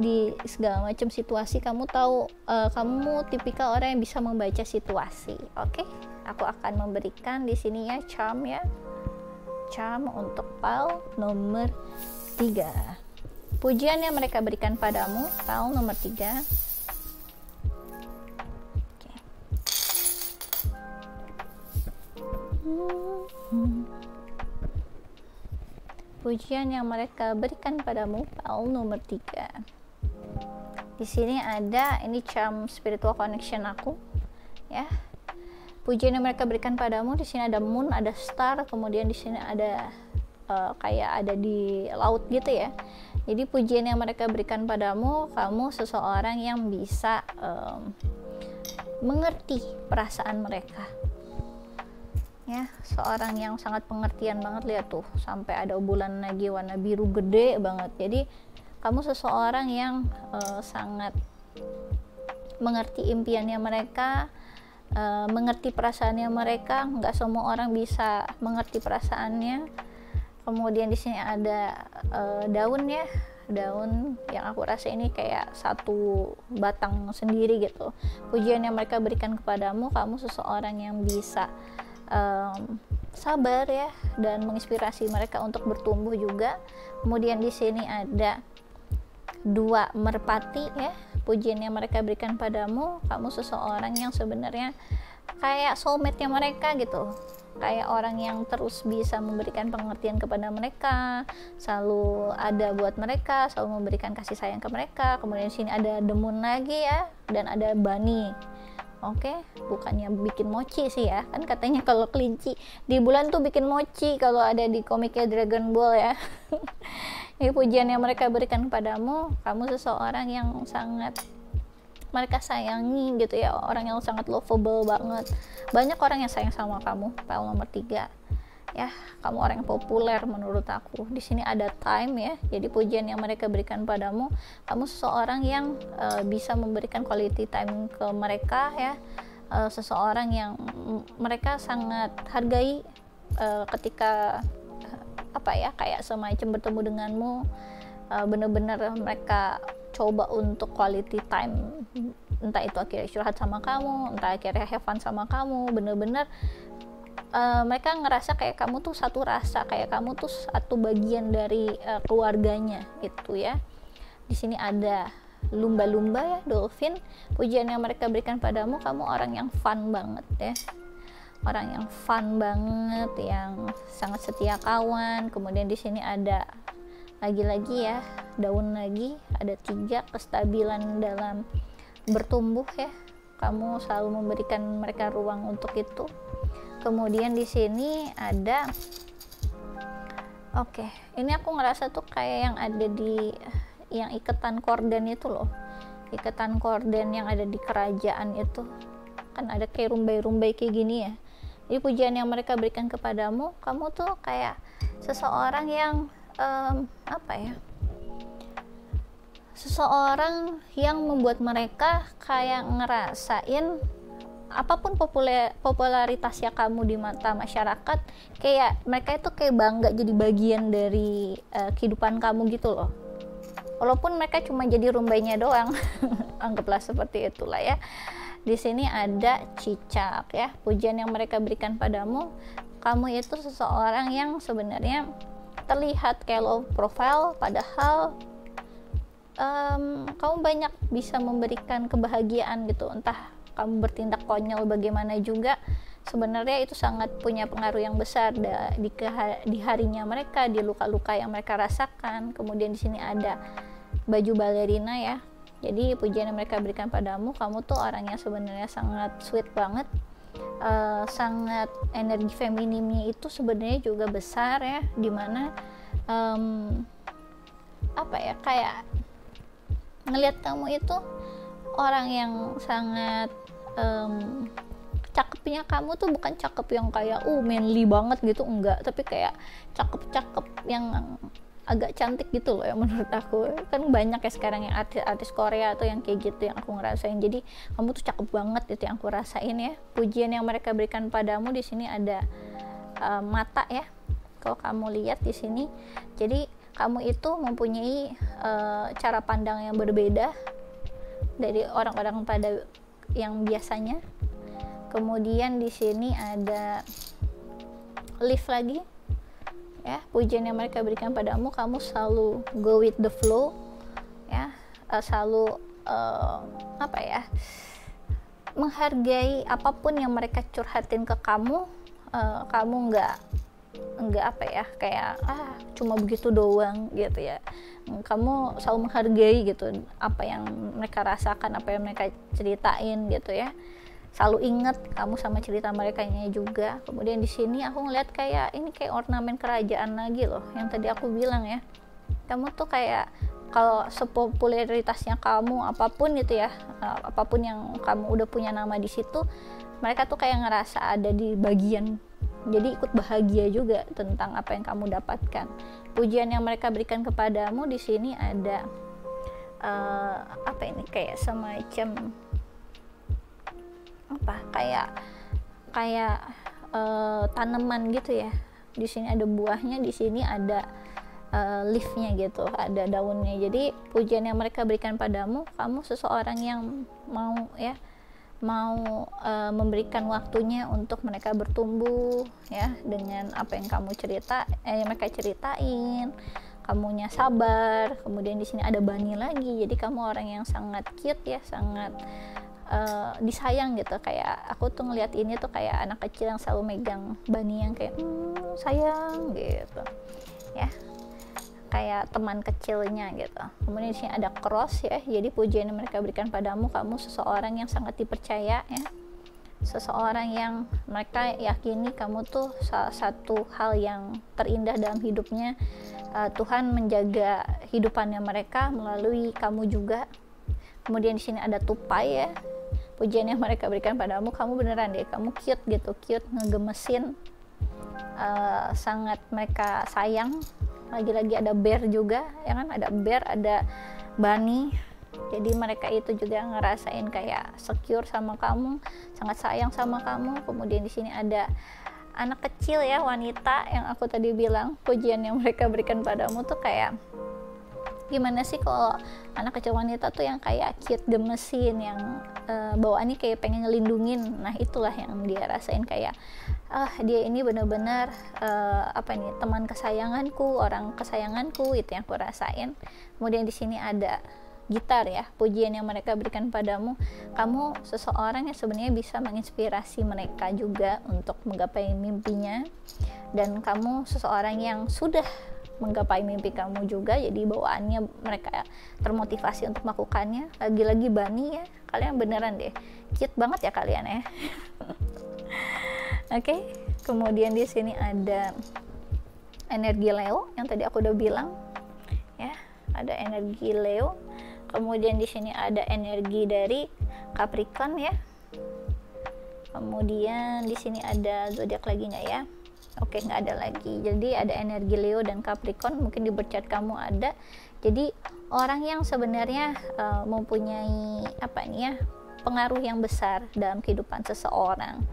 di segala macam situasi. Kamu tahu, kamu tipikal orang yang bisa membaca situasi. Oke, aku akan memberikan di sini ya charm untuk pal nomor 3. Pujian yang mereka berikan padamu, pal nomor 3. Pujian yang mereka berikan padamu, pal nomor 3. Di sini ada ini charm spiritual connection aku ya. Pujian yang mereka berikan padamu, di sini ada moon, ada star, kemudian di sini ada kayak ada di laut gitu ya. Jadi pujian yang mereka berikan padamu, kamu seseorang yang bisa mengerti perasaan mereka ya, seorang yang sangat pengertian banget. Lihat tuh, sampai ada bulan lagi warna biru gede banget. Jadi kamu seseorang yang sangat mengerti impiannya mereka, mengerti perasaannya mereka. Nggak semua orang bisa mengerti perasaannya. Kemudian di sini ada daun ya, daun yang aku rasa ini kayak satu batang sendiri gitu. Pujian yang mereka berikan kepadamu, kamu seseorang yang bisa sabar ya, dan menginspirasi mereka untuk bertumbuh juga. Kemudian di sini ada 2 merpati ya. Pujian yang mereka berikan padamu, kamu seseorang yang sebenarnya kayak soulmate-nya mereka gitu, kayak orang yang terus bisa memberikan pengertian kepada mereka, selalu ada buat mereka, selalu memberikan kasih sayang ke mereka. Kemudian di sini ada the moon lagi ya, dan ada bunny. Oke, bukannya bikin mochi sih ya, kan katanya kalau kelinci di bulan tuh bikin mochi kalau ada di komiknya Dragon Ball ya. Ini pujian yang mereka berikan kepadamu, kamu seseorang yang sangat mereka sayangi gitu ya, orang yang sangat lovable banget. Banyak orang yang sayang sama kamu, pal nomor 3 ya. Kamu orang yang populer menurut aku. Di sini ada time ya. Jadi pujian yang mereka berikan padamu, kamu seseorang yang bisa memberikan quality time ke mereka ya. Seseorang yang mereka sangat hargai ketika kayak semacam bertemu denganmu. Benar-benar mereka coba untuk quality time, entah itu akhirnya curhat sama kamu, entah akhirnya have fun sama kamu. Benar-benar mereka ngerasa kayak kamu tuh satu rasa, kayak kamu tuh satu bagian dari keluarganya gitu ya. Di sini ada lumba-lumba ya, dolphin. Pujian yang mereka berikan padamu, kamu orang yang fun banget ya, orang yang fun banget, yang sangat setia kawan. Kemudian di sini ada lagi-lagi ya, daun lagi, ada 3 kestabilan dalam bertumbuh ya. Kamu selalu memberikan mereka ruang untuk itu. Kemudian di sini ada ini aku ngerasa tuh kayak yang ada di yang iketan korden itu loh, iketan korden yang ada di kerajaan itu kan ada kayak rumbai-rumbai kayak gini ya. Jadi pujian yang mereka berikan kepadamu, kamu tuh kayak seseorang yang seseorang yang membuat mereka kayak ngerasain apapun popularitasnya kamu di mata masyarakat, kayak mereka itu kayak bangga jadi bagian dari kehidupan kamu gitu loh, walaupun mereka cuma jadi rumbainya doang. Anggaplah seperti itulah ya. Di sini ada cicak ya. Pujian yang mereka berikan padamu, kamu itu seseorang yang sebenarnya terlihat kayak low profile, padahal kamu banyak bisa memberikan kebahagiaan gitu. Entah kamu bertindak konyol bagaimana juga, sebenarnya itu sangat punya pengaruh yang besar di harinya mereka, di luka-luka yang mereka rasakan. Kemudian di sini ada baju balerina ya. Jadi pujian yang mereka berikan padamu, kamu tuh orang yang sebenarnya sangat sweet banget, sangat energi feminimnya itu sebenarnya juga besar ya, dimana kayak ngelihat kamu itu orang yang sangat cakepnya kamu tuh bukan cakep yang kayak manly banget gitu, enggak, tapi kayak cakep yang agak cantik gitu loh ya menurut aku. Kan banyak ya sekarang yang artis Korea tuh yang kayak gitu, yang aku ngerasain. Jadi kamu tuh cakep banget, itu yang aku rasain ya. Pujian yang mereka berikan padamu di sini ada mata ya, kalau kamu lihat di sini. Jadi kamu itu mempunyai cara pandang yang berbeda dari orang-orang pada yang biasanya. Kemudian di sini ada lift lagi ya, pujian yang mereka berikan padamu, kamu selalu go with the flow ya, selalu menghargai apapun yang mereka curhatin ke kamu. Kamu nggak kayak cuma begitu doang gitu ya. Kamu selalu menghargai gitu apa yang mereka rasakan, apa yang mereka ceritain gitu ya. Selalu ingat kamu sama cerita mereka juga. Kemudian di sini aku ngeliat kayak ini kayak ornamen kerajaan lagi loh, yang tadi aku bilang ya. Kamu tuh kayak kalau sepopularitasnya kamu apapun gitu ya, apapun yang kamu udah punya nama di situ, mereka tuh kayak ngerasa ada di bagian, jadi ikut bahagia juga tentang apa yang kamu dapatkan. Pujian yang mereka berikan kepadamu di sini ada kayak semacam kayak tanaman gitu ya. Di sini ada buahnya, di sini ada leafnya gitu, ada daunnya. Jadi pujian yang mereka berikan padamu, kamu seseorang yang mau memberikan waktunya untuk mereka bertumbuh ya, dengan apa yang mereka ceritain. Kamunya sabar. Kemudian di sini ada bani lagi. Jadi kamu orang yang sangat cute ya, sangat disayang gitu. Kayak aku tuh ngeliat ini tuh kayak anak kecil yang selalu megang bani yang kayak sayang gitu ya, kayak teman kecilnya gitu. Kemudian di sini ada cross ya. Jadi pujian yang mereka berikan padamu, kamu seseorang yang sangat dipercaya ya, seseorang yang mereka yakini kamu tuh salah satu hal yang terindah dalam hidupnya. Tuhan menjaga hidupannya mereka melalui kamu juga. Kemudian di sini ada tupai ya. Pujian yang mereka berikan padamu, kamu beneran deh, kamu cute gitu, cute, ngegemesin, sangat mereka sayang. Lagi-lagi ada bear juga ya kan, ada bear, ada bunny. Jadi mereka itu juga ngerasain kayak secure sama kamu, sangat sayang sama kamu. Kemudian di sini ada anak kecil ya, wanita yang aku tadi bilang. Pujian yang mereka berikan padamu tuh kayak gimana sih kalau anak kecil wanita tuh yang kayak cute, gemesin, yang bawaannya kayak pengen ngelindungin. Nah itulah yang dia rasain, kayak dia ini benar-benar teman kesayanganku, orang kesayanganku, itu yang aku rasain. Kemudian di sini ada gitar ya. Pujian yang mereka berikan padamu, kamu seseorang yang sebenarnya bisa menginspirasi mereka juga untuk menggapai mimpinya, dan kamu seseorang yang sudah menggapai mimpi kamu juga. Jadi bawaannya mereka termotivasi untuk melakukannya. Lagi-lagi bani ya, kalian beneran deh cute banget ya kalian ya. Oke. Kemudian di sini ada energi Leo yang tadi aku udah bilang ya, ada energi Leo. Kemudian di sini ada energi dari Capricorn ya. Kemudian di sini ada zodiak lagi nggak ya? Oke, nggak ada lagi. Jadi ada energi Leo dan Capricorn, mungkin di bercat kamu ada. Jadi orang yang sebenarnya mempunyai pengaruh yang besar dalam kehidupan seseorang,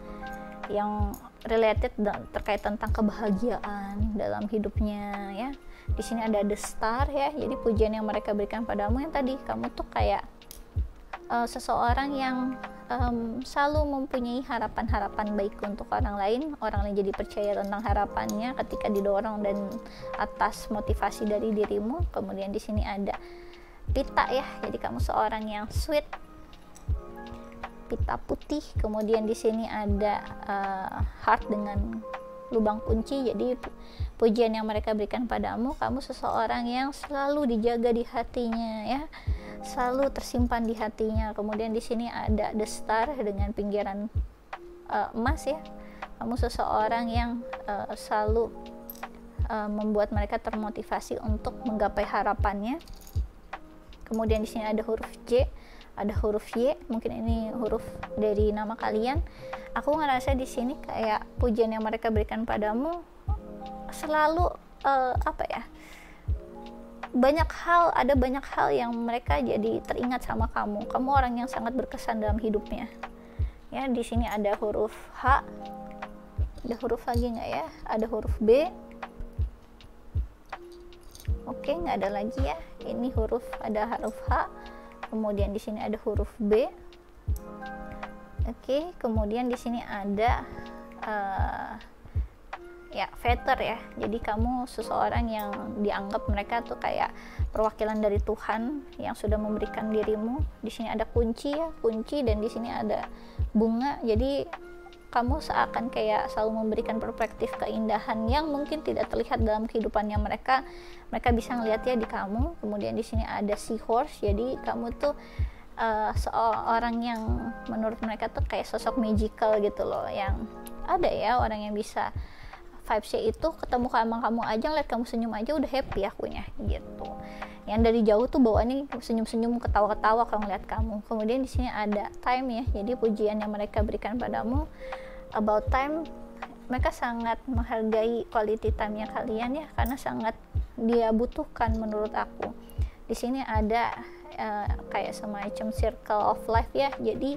yang related terkait tentang kebahagiaan dalam hidupnya ya. Di sini ada the star ya. Jadi pujian yang mereka berikan padamu yang tadi, kamu tuh kayak seseorang yang selalu mempunyai harapan-harapan baik untuk orang lain jadi percaya tentang harapannya ketika didorong dan atas motivasi dari dirimu. Kemudian di sini ada pita ya, jadi kamu seorang yang sweet, pita putih. Kemudian di sini ada heart dengan lubang kunci. Jadi pujian yang mereka berikan padamu, kamu seseorang yang selalu dijaga di hatinya ya, selalu tersimpan di hatinya. Kemudian di sini ada the star dengan pinggiran emas ya. Kamu seseorang yang selalu membuat mereka termotivasi untuk menggapai harapannya. Kemudian di sini ada huruf J, ada huruf Y, mungkin ini huruf dari nama kalian. Aku ngerasa di sini kayak pujian yang mereka berikan padamu selalu ada banyak hal yang mereka jadi teringat sama kamu. Kamu orang yang sangat berkesan dalam hidupnya. Ya, di sini ada huruf H. Ada huruf lagi nggak ya? Ada huruf B. Oke, nggak ada lagi ya. Ini ada huruf H. Kemudian di sini ada huruf B. Oke, kemudian di sini ada Veter ya. Jadi kamu seseorang yang dianggap mereka tuh kayak perwakilan dari Tuhan yang sudah memberikan dirimu. Di sini ada kunci dan di sini ada bunga. Jadi kamu seakan kayak selalu memberikan perspektif keindahan yang mungkin tidak terlihat dalam kehidupannya mereka. Mereka bisa ngelihat ya di kamu. Kemudian di sini ada seahorse. Jadi kamu tuh seorang yang menurut mereka tuh kayak sosok magical gitu loh, yang ada ya orang yang bisa vibes-nya itu ketemu sama kamu aja, ngeliat kamu senyum aja udah happy akunya gitu. Yang dari jauh tuh bawaannya senyum-senyum, ketawa-ketawa kalau ngeliat kamu. Kemudian di sini ada time ya. Jadi pujian yang mereka berikan padamu about time, mereka sangat menghargai quality time-nya kalian ya, karena sangat dia butuhkan menurut aku. Di sini ada kayak semacam circle of life ya. Jadi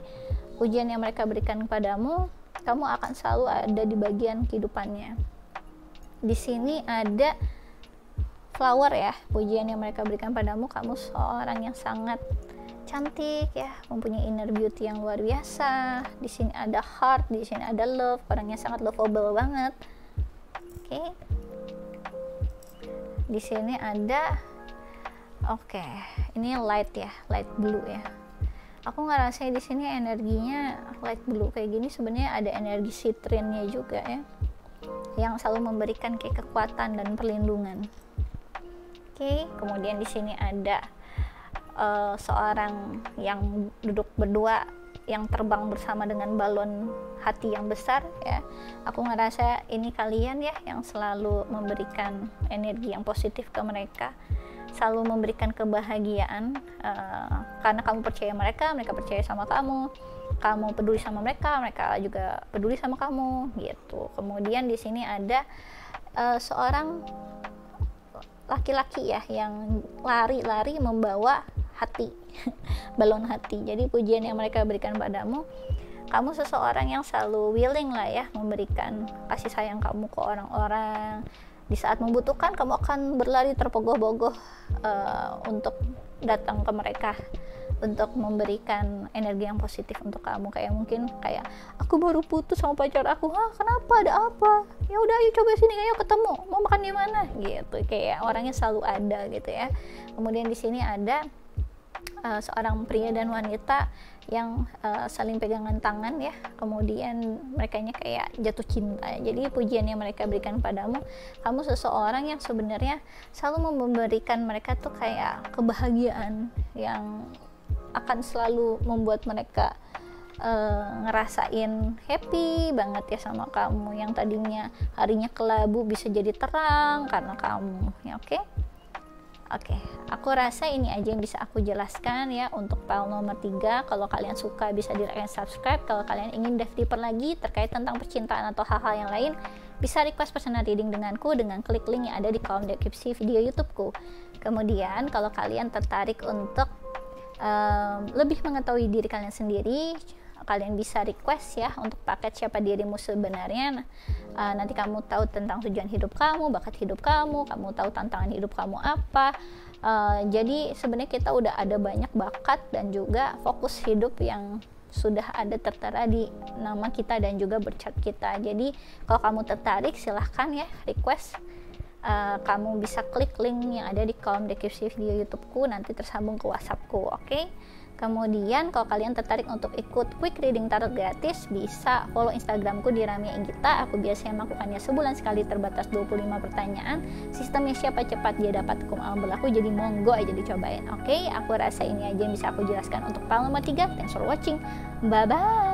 pujian yang mereka berikan padamu, kamu akan selalu ada di bagian kehidupannya. Di sini ada flower ya, pujian yang mereka berikan padamu, kamu seorang yang sangat cantik ya, mempunyai inner beauty yang luar biasa. Di sini ada heart, di sini ada love, orang yang sangat lovable banget. Oke. Di sini ada ini light ya, light blue ya. Aku ngerasa di sini energinya light blue kayak gini, sebenarnya ada energi citrinnya juga ya, yang selalu memberikan kayak kekuatan dan perlindungan. Oke, kemudian di sini ada seorang yang duduk berdua yang terbang bersama dengan balon hati yang besar ya. Aku ngerasa ini kalian ya yang selalu memberikan energi yang positif ke mereka, selalu memberikan kebahagiaan karena kamu percaya mereka percaya sama kamu peduli sama mereka juga peduli sama kamu gitu. Kemudian di sini ada seorang laki-laki ya yang lari membawa hati balon hati. Jadi pujian yang mereka berikan padamu, kamu seseorang yang selalu willing lah ya memberikan kasih sayang kamu ke orang-orang. Di saat membutuhkan kamu akan berlari terpogoh-pogoh untuk datang ke mereka, untuk memberikan energi yang positif untuk kamu. Kayak mungkin kayak aku baru putus sama pacar aku, kenapa, ada apa, ya udah ayo coba sini, ayo ketemu, mau makan di mana gitu. Kayak orangnya selalu ada gitu ya. Kemudian di sini ada seorang pria dan wanita yang saling pegangan tangan ya, kemudian merekanya kayak jatuh cinta. Jadi pujian yang mereka berikan padamu, kamu seseorang yang sebenarnya selalu memberikan mereka tuh kayak kebahagiaan yang akan selalu membuat mereka ngerasain happy banget ya sama kamu, yang tadinya harinya kelabu bisa jadi terang karena kamu ya. Oke, aku rasa ini aja yang bisa aku jelaskan ya untuk file nomor 3. Kalau kalian suka bisa di like dan subscribe. Kalau kalian ingin dive deeper lagi terkait tentang percintaan atau hal-hal yang lain, bisa request personal reading denganku dengan klik link yang ada di kolom deskripsi video YouTubeku. Kemudian kalau kalian tertarik untuk lebih mengetahui diri kalian sendiri, kalian bisa request ya untuk paket siapa dirimu sebenarnya. Nanti kamu tahu tentang tujuan hidup kamu, bakat hidup kamu tahu tantangan hidup kamu apa. Jadi sebenarnya kita udah ada banyak bakat dan juga fokus hidup yang sudah ada tertera di nama kita dan juga bercat kita. Jadi kalau kamu tertarik silahkan ya request. Kamu bisa klik link yang ada di kolom deskripsi video YouTubeku, nanti tersambung ke WhatsAppku. Oke? Kemudian kalau kalian tertarik untuk ikut quick reading tarot gratis, bisa follow Instagramku di Ramia Inggita. Aku biasanya melakukannya sebulan sekali, terbatas 25 pertanyaan. Sistemnya siapa cepat dia dapat hukum alam berlaku, jadi monggo aja dicobain. Oke, aku rasa ini aja yang bisa aku jelaskan untuk file nomor 3. Thanks for watching. Bye bye.